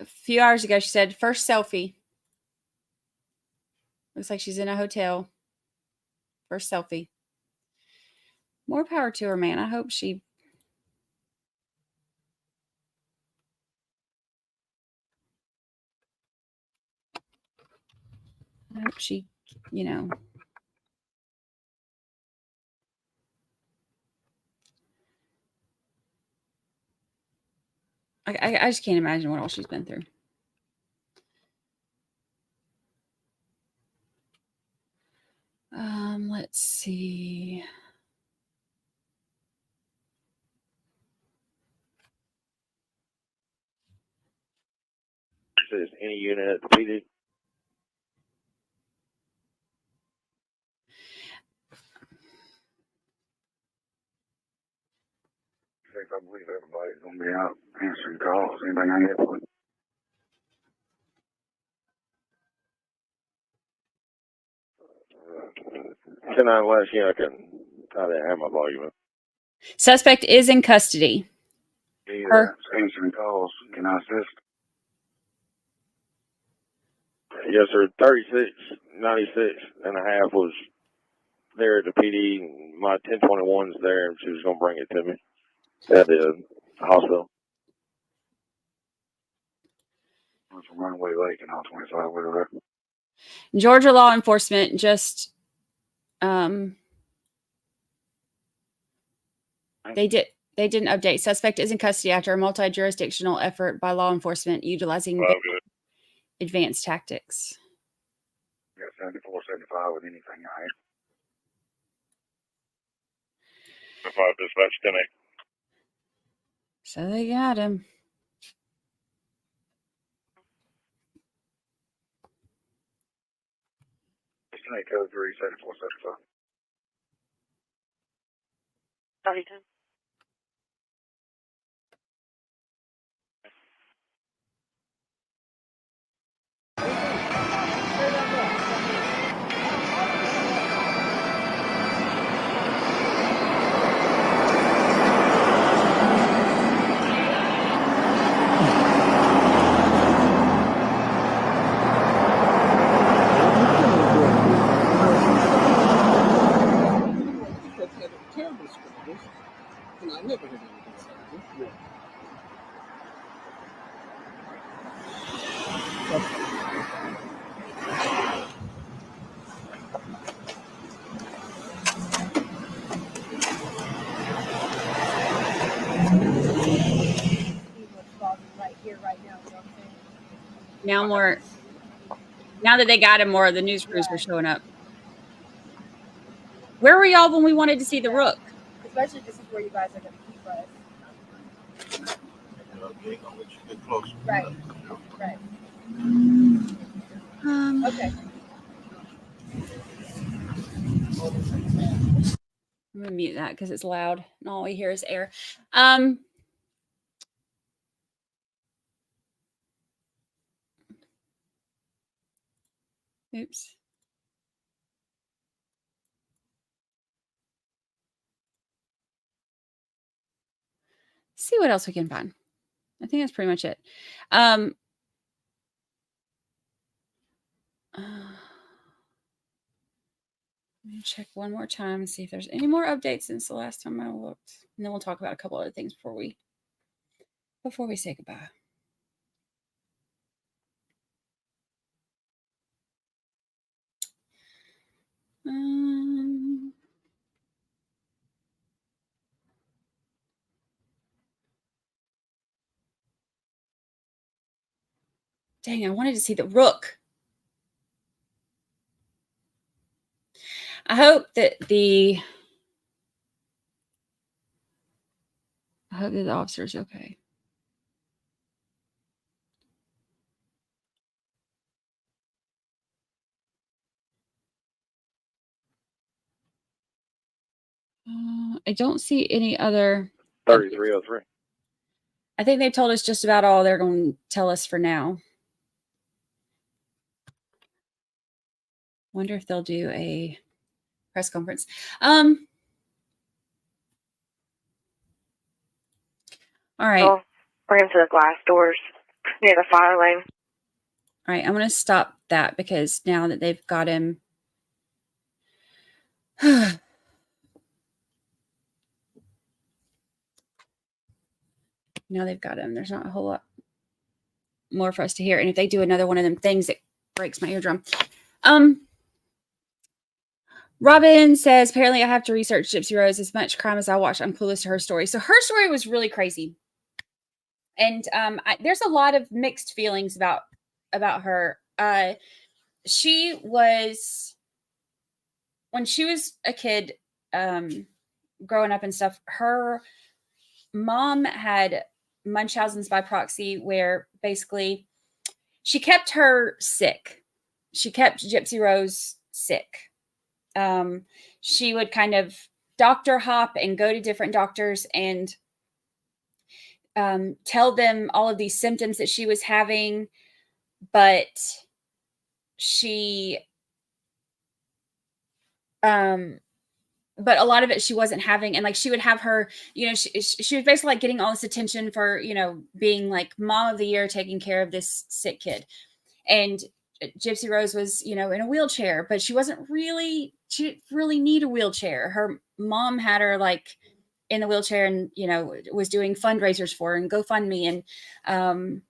few hours ago she said first selfie. Looks like she's in a hotel. First selfie. More power to her, man. I hope she you know. I just can't imagine what all she's been through. Let's see. Says any unit depleted. I believe everybody's going to be out answering calls. Anybody got any? 10-9 last year, I can try to have my volume. Suspect is in custody. Her answering calls. Can I assist? Yes, sir. 36.96.5 was there at the PD. My 1021's there, and she was going to bring it to me at the hospital. That's from Runaway Lake and all 25 whatever. Georgia law enforcement just they didn't update. Suspect is in custody after a multi-jurisdictional effort by law enforcement utilizing advanced tactics. Yeah, 7475 with anything I have. 5 dispatch 10-8. So they got him. Snake code 3 7475. 32. Now that they got him, more of the news crews are showing up. Where were y'all when we wanted to see the Rook? Especially this is where you guys are going to keep us. Right. Right. Okay. I'm gonna mute that because it's loud and all we hear is air. Oops. See what else we can find. I think that's pretty much it. Let me check one more time and see if there's any more updates since the last time I looked. And then we'll talk about a couple other things before we say goodbye. Dang, I wanted to see the Rook. I hope that the hope that the officer's okay. I don't see any other. 3303. I think they told us just about all they're going to tell us for now. Wonder if they'll do a press conference. All right. Well, bring him to the glass doors near the fire lane. All right, I'm going to stop that because now that they've got him. Now they've got him. There's not a whole lot more for us to hear. And if they do another one of them things, it breaks my eardrum. Robin says, apparently I have to research Gypsy Rose. As much crime as I watch, I'm clueless to her story. So her story was really crazy. And there's a lot of mixed feelings about her. She was, when she was a kid, growing up and stuff, her mom had Munchausen's by proxy, where basically she kept her sick. She kept Gypsy Rose sick. She would kind of doctor hop and go to different doctors and tell them all of these symptoms that she was having, but but a lot of it she wasn't having. And like, she would have her, she was basically like getting all this attention for, being like mom of the year, taking care of this sick kid. And Gypsy Rose was, in a wheelchair, but she didn't really need a wheelchair. Her mom had her like in the wheelchair and, was doing fundraisers for her and GoFundMe and,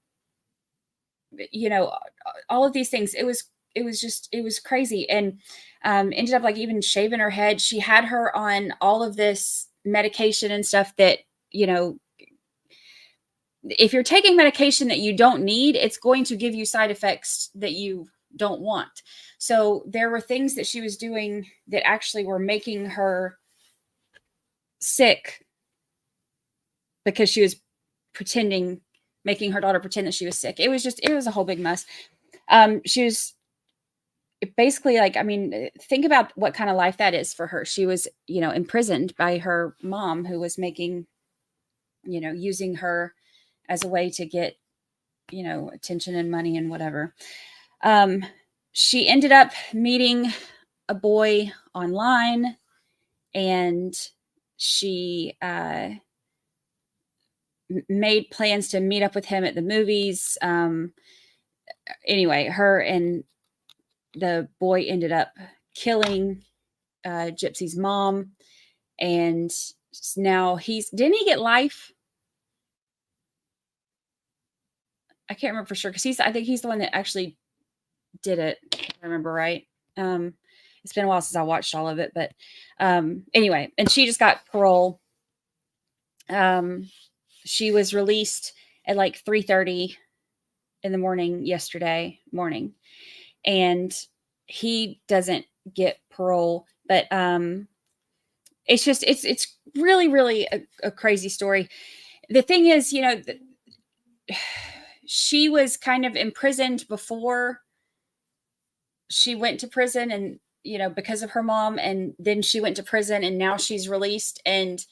all of these things. It was crazy. And ended up like even shaving her head. She had her on all of this medication and stuff that, if you're taking medication that you don't need, it's going to give you side effects that you don't want. So there were things that she was doing that actually were making her sick because she was making her daughter pretend that she was sick. It was a whole big mess. She was basically like, think about what kind of life that is for her. She was, imprisoned by her mom, who was making, using her as a way to get, attention and money and whatever. She ended up meeting a boy online, and she made plans to meet up with him at the movies. Anyway, her and the boy ended up killing Gypsy's mom, and now didn't he get life? I can't remember for sure, because I think he's the one that actually did it, if I remember right. It's been a while since I watched all of it, but anyway, and she just got parole. She was released at like 3:30 in the morning yesterday morning, and he doesn't get parole. But it's really, really a crazy story. The thing is, she was kind of imprisoned before she went to prison, and because of her mom, and then she went to prison, and now she's released, and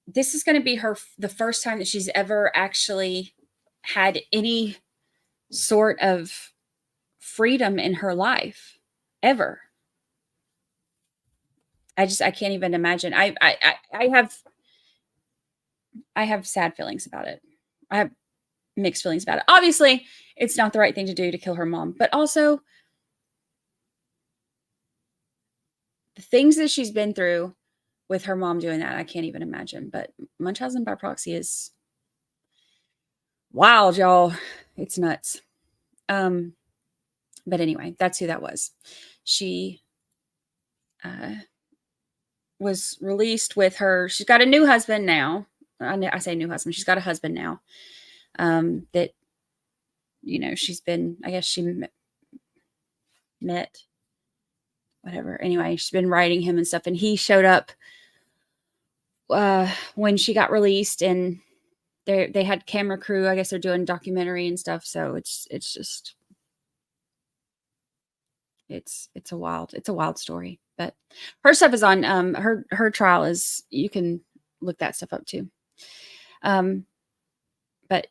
this is going to be the first time that she's ever actually had any sort of freedom in her life ever. I can't even imagine. I have sad feelings about it. I have mixed feelings about it. Obviously, it's not the right thing to do to kill her mom, but also the things that she's been through with her mom doing that, I can't even imagine. But Munchausen by proxy is wild, y'all. It's nuts. But anyway, that's who that was. She was released with her. She's got a new husband now. I say new husband. She's got a husband now. That, she's been, I guess she met, whatever. Anyway, she's been writing him and stuff. And he showed up when she got released, and they had camera crew. I guess they're doing documentary and stuff. So it's just it's a wild story. But her stuff is on her trial is, you can look that stuff up too. But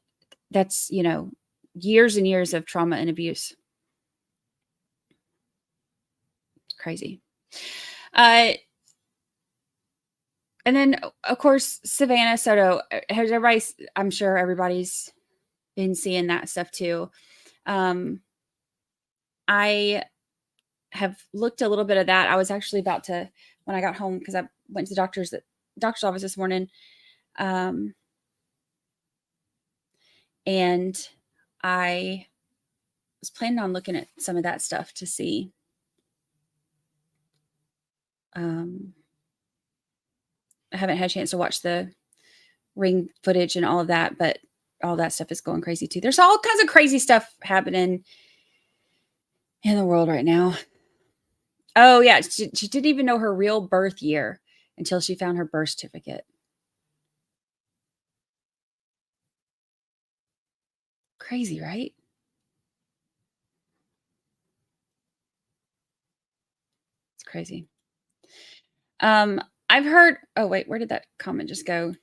that's, years and years of trauma and abuse. It's crazy. And then, of course, Savannah Soto. I'm sure everybody's been seeing that stuff too. I have looked a little bit of that. I was actually about to, when I got home, because I went to the doctor's office this morning, and I was planning on looking at some of that stuff to see. I haven't had a chance to watch the ring footage and all of that, but all that stuff is going crazy too. There's all kinds of crazy stuff happening in the world right now. Oh yeah, she didn't even know her real birth year until she found her birth certificate. Crazy, right? It's crazy. I've heard, oh wait, where did that comment just go?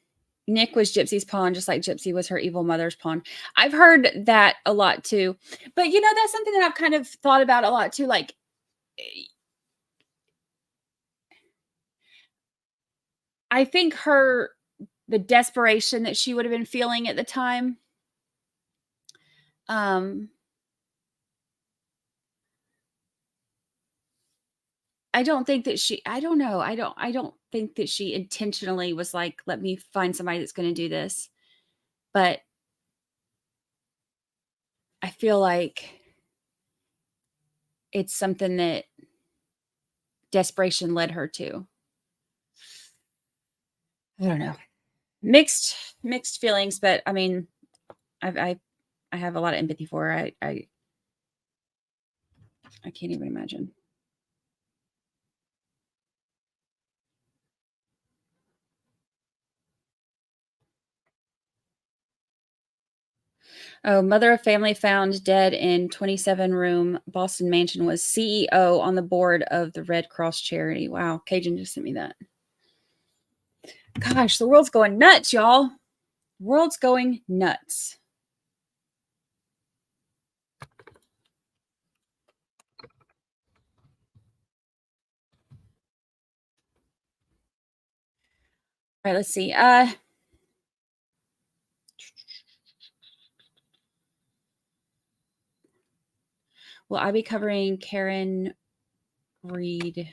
Nick was Gypsy's pawn, just like Gypsy was her evil mother's pawn. I've heard that a lot too. But that's something that I've kind of thought about a lot too. Like, I think the desperation that she would have been feeling at the time, I don't think that I don't know. I don't think that she intentionally was like, let me find somebody that's going to do this. But I feel like it's something that desperation led her to. I don't know. Mixed feelings, but I mean, I have a lot of empathy for her. I can't even imagine. Oh, mother of family found dead in 27-room Boston mansion, was CEO on the board of the Red Cross charity. Wow, Cajun just sent me that. Gosh, the world's going nuts, y'all. The world's going nuts. All right, let's see. Will I be covering Karen Reed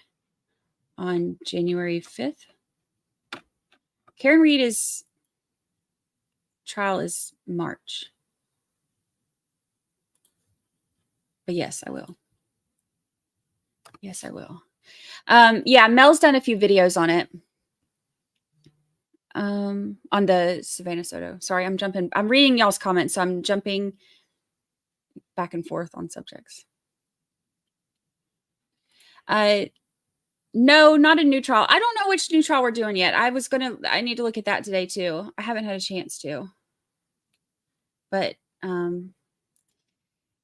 on January 5th? Karen Reed's trial is March. But yes, I will. Yes, I will. Yeah, Mel's done a few videos on it. On the Savannah Soto. Sorry, I'm reading y'all's comments, so I'm jumping back and forth on subjects. No, not a new trial. I don't know which new trial we're doing yet. I need to look at that today too. I haven't had a chance to. But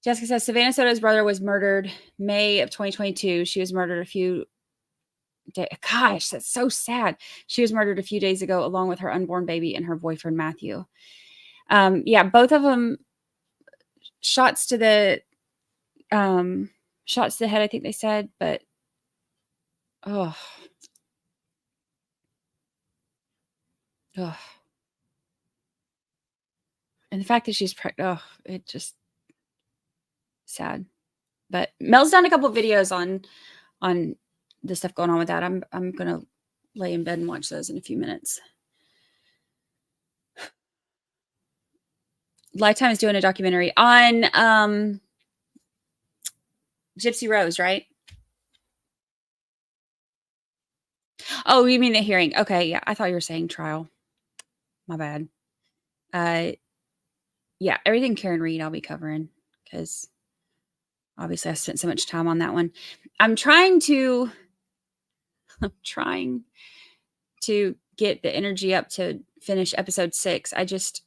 Jessica says Savannah Soto's brother was murdered May of 2022. She was murdered a few days. Gosh, that's so sad. She was murdered a few days ago along with her unborn baby and her boyfriend Matthew. Yeah, both of them shots to the head, I think they said, but oh. And the fact that she's pregnant, it just sad. But Mel's done a couple of videos on the stuff going on with that. I'm gonna lay in bed and watch those in a few minutes. Lifetime is doing a documentary on Gypsy Rose, right? Oh, you mean the hearing? Okay, yeah. I thought you were saying trial. My bad. Yeah, everything Karen Reed I'll be covering because obviously I spent so much time on that one. I'm trying to get the energy up to finish episode 6. I just,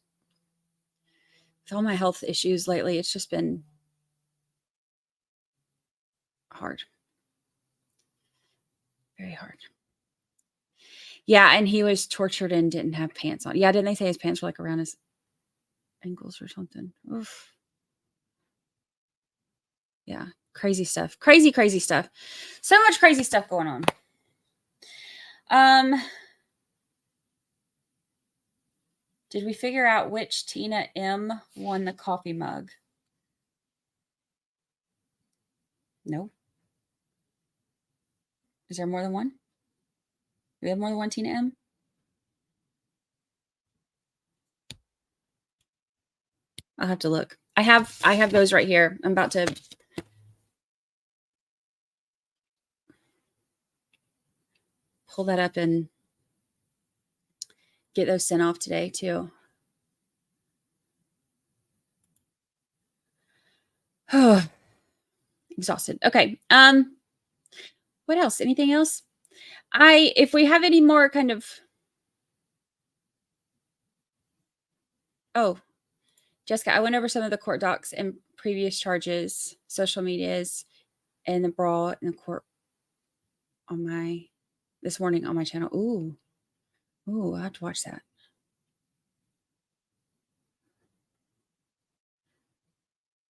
with all my health issues lately, it's just been hard. Very hard. Yeah, and he was tortured and didn't have pants on. Yeah, didn't they say his pants were like around his ankles or something? Oof. Yeah, crazy stuff. Crazy, crazy stuff. So much crazy stuff going on. Did we figure out which Tina M won the coffee mug? No. Is there more than one? Do we have more than one Tina M? I'll have to look. I have those right here. I'm about to pull that up and get those sent off today too. Oh, exhausted. Okay. What else? Anything else? If we have any more kind of, Jessica, I went over some of the court docs and previous charges, social medias, and the brawl in the court on this morning on my channel. Ooh, I have to watch that.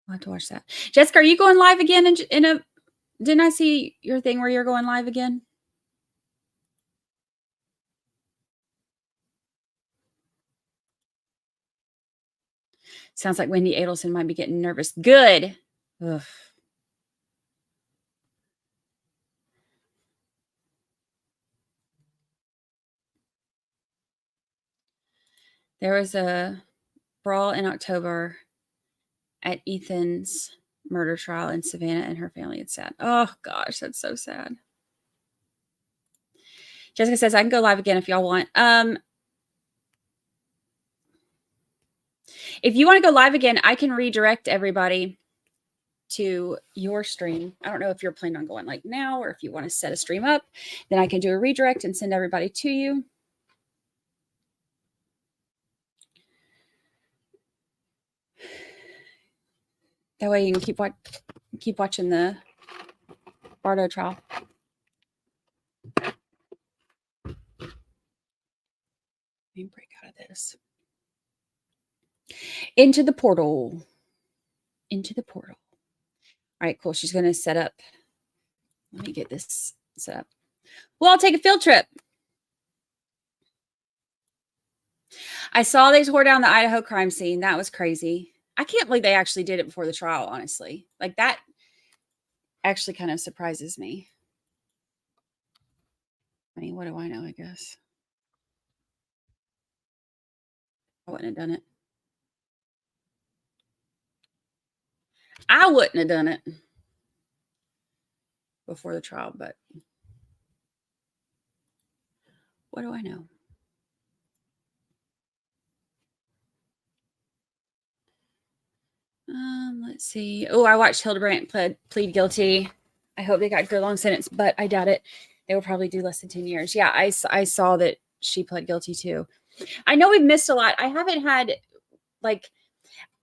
I'll have to watch that. Jessica, are you going live again didn't I see your thing where you're going live again? Sounds like Wendy Adelson might be getting nervous. Good. Ugh. There was a brawl in October at Ethan's murder trial in Savannah, and her family. It's sad. Oh gosh, that's so sad. Jessica says I can go live again if y'all want. If you want to go live again, I can redirect everybody to your stream. I don't know if you're planning on going like now or if you want to set a stream up, then I can do a redirect and send everybody to you. That way you can keep watching the Bardo trial. Let me break out of this. Into the portal. Into the portal. All right, cool. She's going to set up. Let me get this set up. Well, I'll take a field trip. I saw they tore down the Idaho crime scene. That was crazy. I can't believe they actually did it before the trial, honestly. Like, that actually kind of surprises me. I mean, what do I know, I guess? I wouldn't have done it. I wouldn't have done it before the trial, but what do I know? Let's see. Oh, I watched Hildebrandt plead guilty. I hope they got a good long sentence, but I doubt it. They will probably do less than 10 years. Yeah, I saw that she pled guilty too. I know we've missed a lot. I haven't had, like,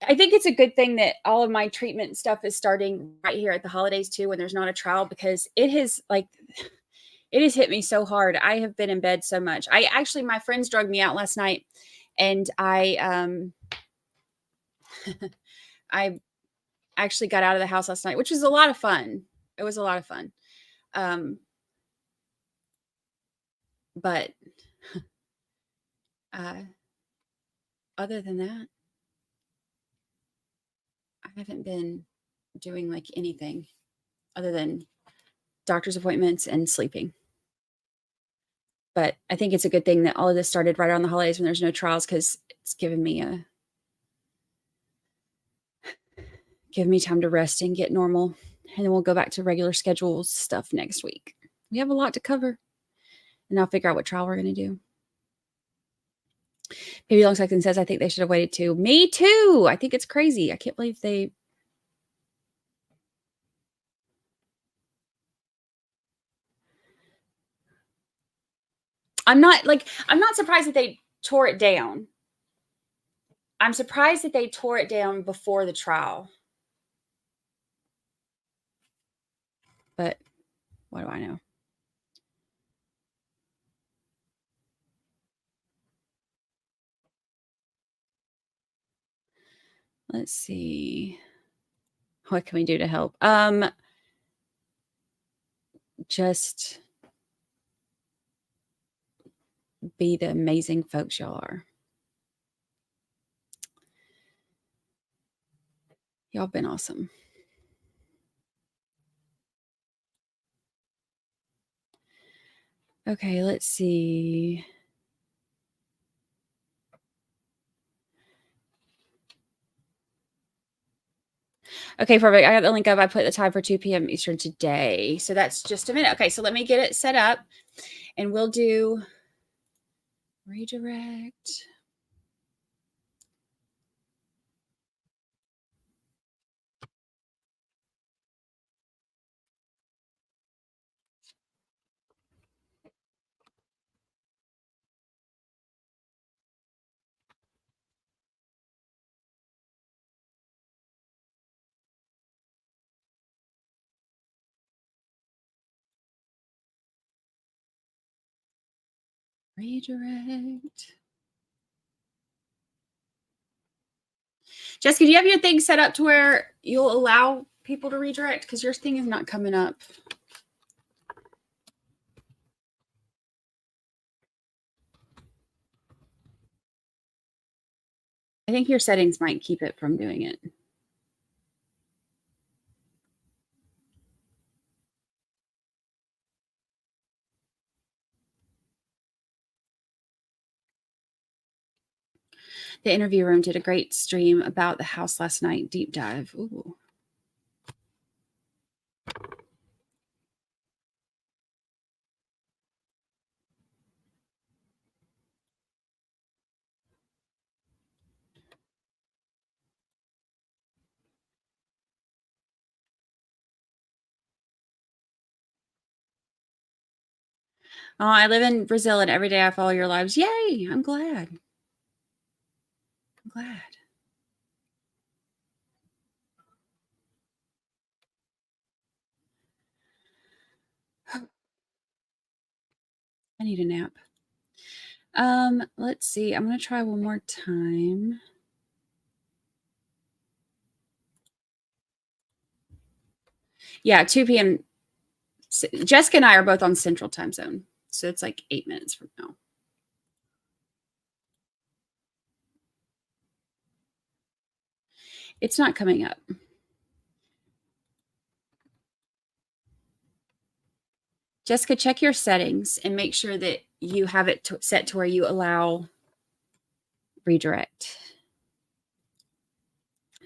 I think it's a good thing that all of my treatment stuff is starting right here at the holidays too, when there's not a trial, because it has hit me so hard. I have been in bed so much. My friends drugged me out last night, and I actually got out of the house last night, which was a lot of fun. It was a lot of fun. But other than that, I haven't been doing like anything other than doctor's appointments and sleeping. But I think it's a good thing that all of this started right around the holidays when there's no trials, because it's given me time to rest and get normal. And then we'll go back to regular schedule stuff next week. We have a lot to cover. And I'll figure out what trial we're going to do. Baby Longsaxon says, I think they should have waited too. Me too. I think it's crazy. I can't believe they... I'm not surprised that they tore it down. I'm surprised that they tore it down before the trial. But what do I know? Let's see. What can we do to help? Just be the amazing folks y'all are. Y'all been awesome. Okay, let's see. Okay, perfect. I got the link up. I put the time for 2 p.m. Eastern today. So that's just a minute. Okay, so let me get it set up and we'll do redirect. Redirect. Jessica, do you have your thing set up to where you'll allow people to redirect? Because your thing is not coming up. I think your settings might keep it from doing it. The interview room did a great stream about the house last night. Deep dive. Ooh. Oh, I live in Brazil and every day I follow your lives. Yay! I'm glad. I'm glad. I need a nap. Let's see. I'm going to try one more time. Yeah, 2 p.m. Jessica and I are both on Central Time Zone. So it's like 8 minutes from now. It's not coming up. Jessica, check your settings and make sure that you have it set to where you allow redirect.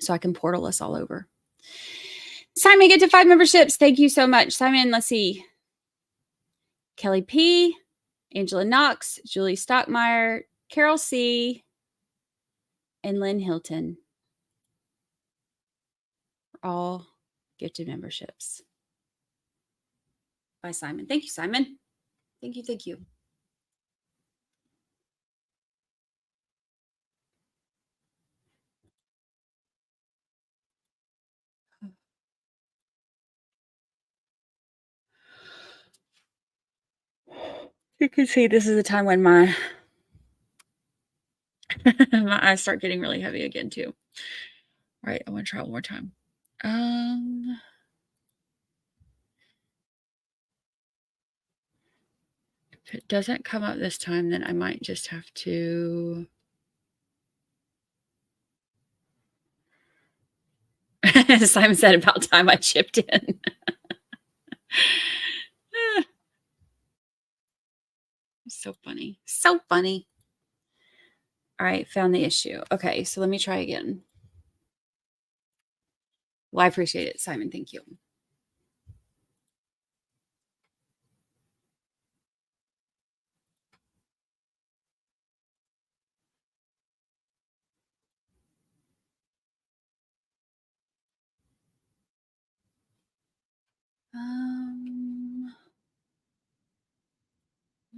So I can portal us all over. Simon, get to 5 memberships. Thank you so much. Simon, let's see. Kelly P, Angela Knox, Julie Stockmeyer, Carol C, and Lynn Hilton. All gifted memberships. By Simon. Thank you, Simon. Thank you. Thank you. You can see this is the time when my eyes start getting really heavy again too. All right, I want to try one more time. If it doesn't come up this time, then I might just have to. Simon said about time I chipped in. So funny. So funny. All right, found the issue. Okay, so let me try again. Well, I appreciate it, Simon. Thank you.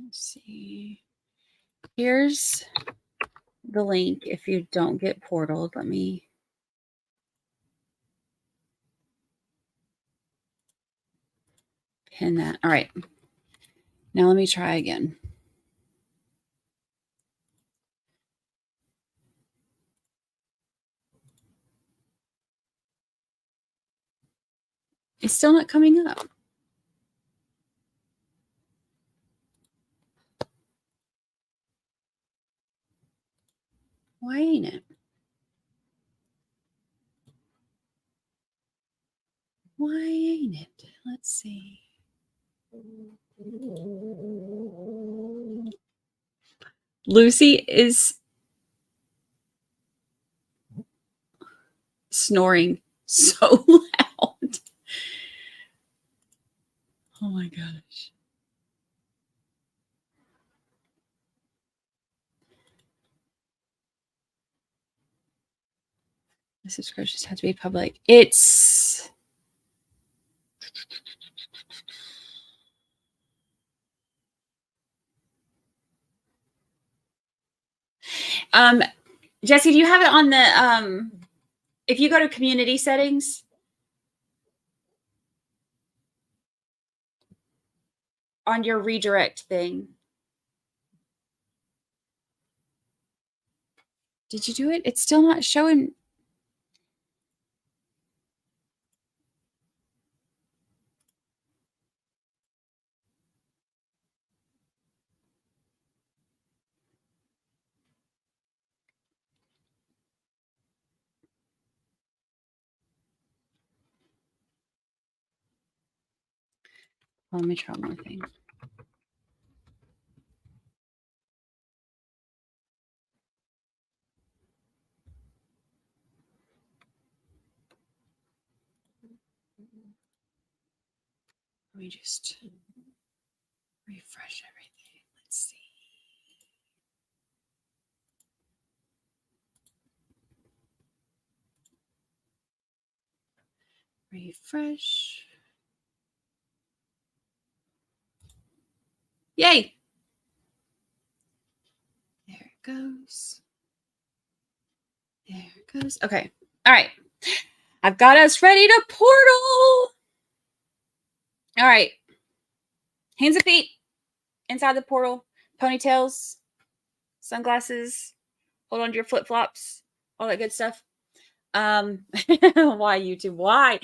Let's see. Here's the link if you don't get portaled. Let me pin that. All right. Now let me try again. It's still not coming up. Why ain't it? Why ain't it? Let's see. Lucy is snoring so loud. Oh my gosh. The subscriptions have to be public. It's Jesse, do you have it on the if you go to community settings on your redirect thing? Did you do it? It's still not showing. Let me try one more thing. Let me just refresh everything. Let's see. Refresh. Yay. There it goes. There it goes. Okay. All right. I've got us ready to portal. All right. Hands and feet inside the portal. Ponytails. Sunglasses. Hold on to your flip-flops. All that good stuff. Why YouTube? Why?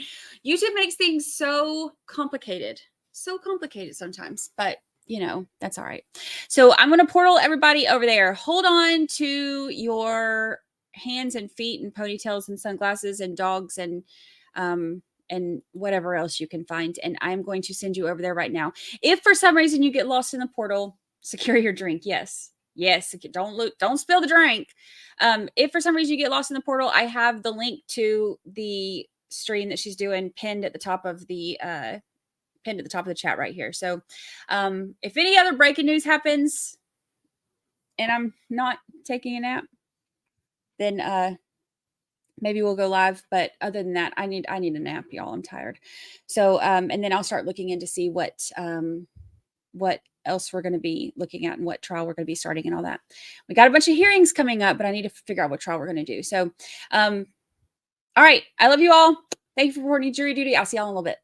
YouTube makes things so complicated. So complicated sometimes. But, you know, that's all right. So I'm going to portal everybody over there. Hold on to your hands and feet and ponytails and sunglasses and dogs and whatever else you can find. And I'm going to send you over there right now. If for some reason you get lost in the portal, secure your drink. Yes. Yes. Don't spill the drink. If for some reason you get lost in the portal, I have the link to the stream that she's doing pinned at the top of the chat right here. So if any other breaking news happens and I'm not taking a nap, then maybe we'll go live. But other than that, I need a nap, y'all. I'm tired. So and then I'll start looking in to see what else we're going to be looking at and what trial we're going to be starting and all that. We got a bunch of hearings coming up, but I need to figure out what trial we're going to do. So all right. I love you all. Thank you for reporting jury duty. I'll see y'all in a little bit.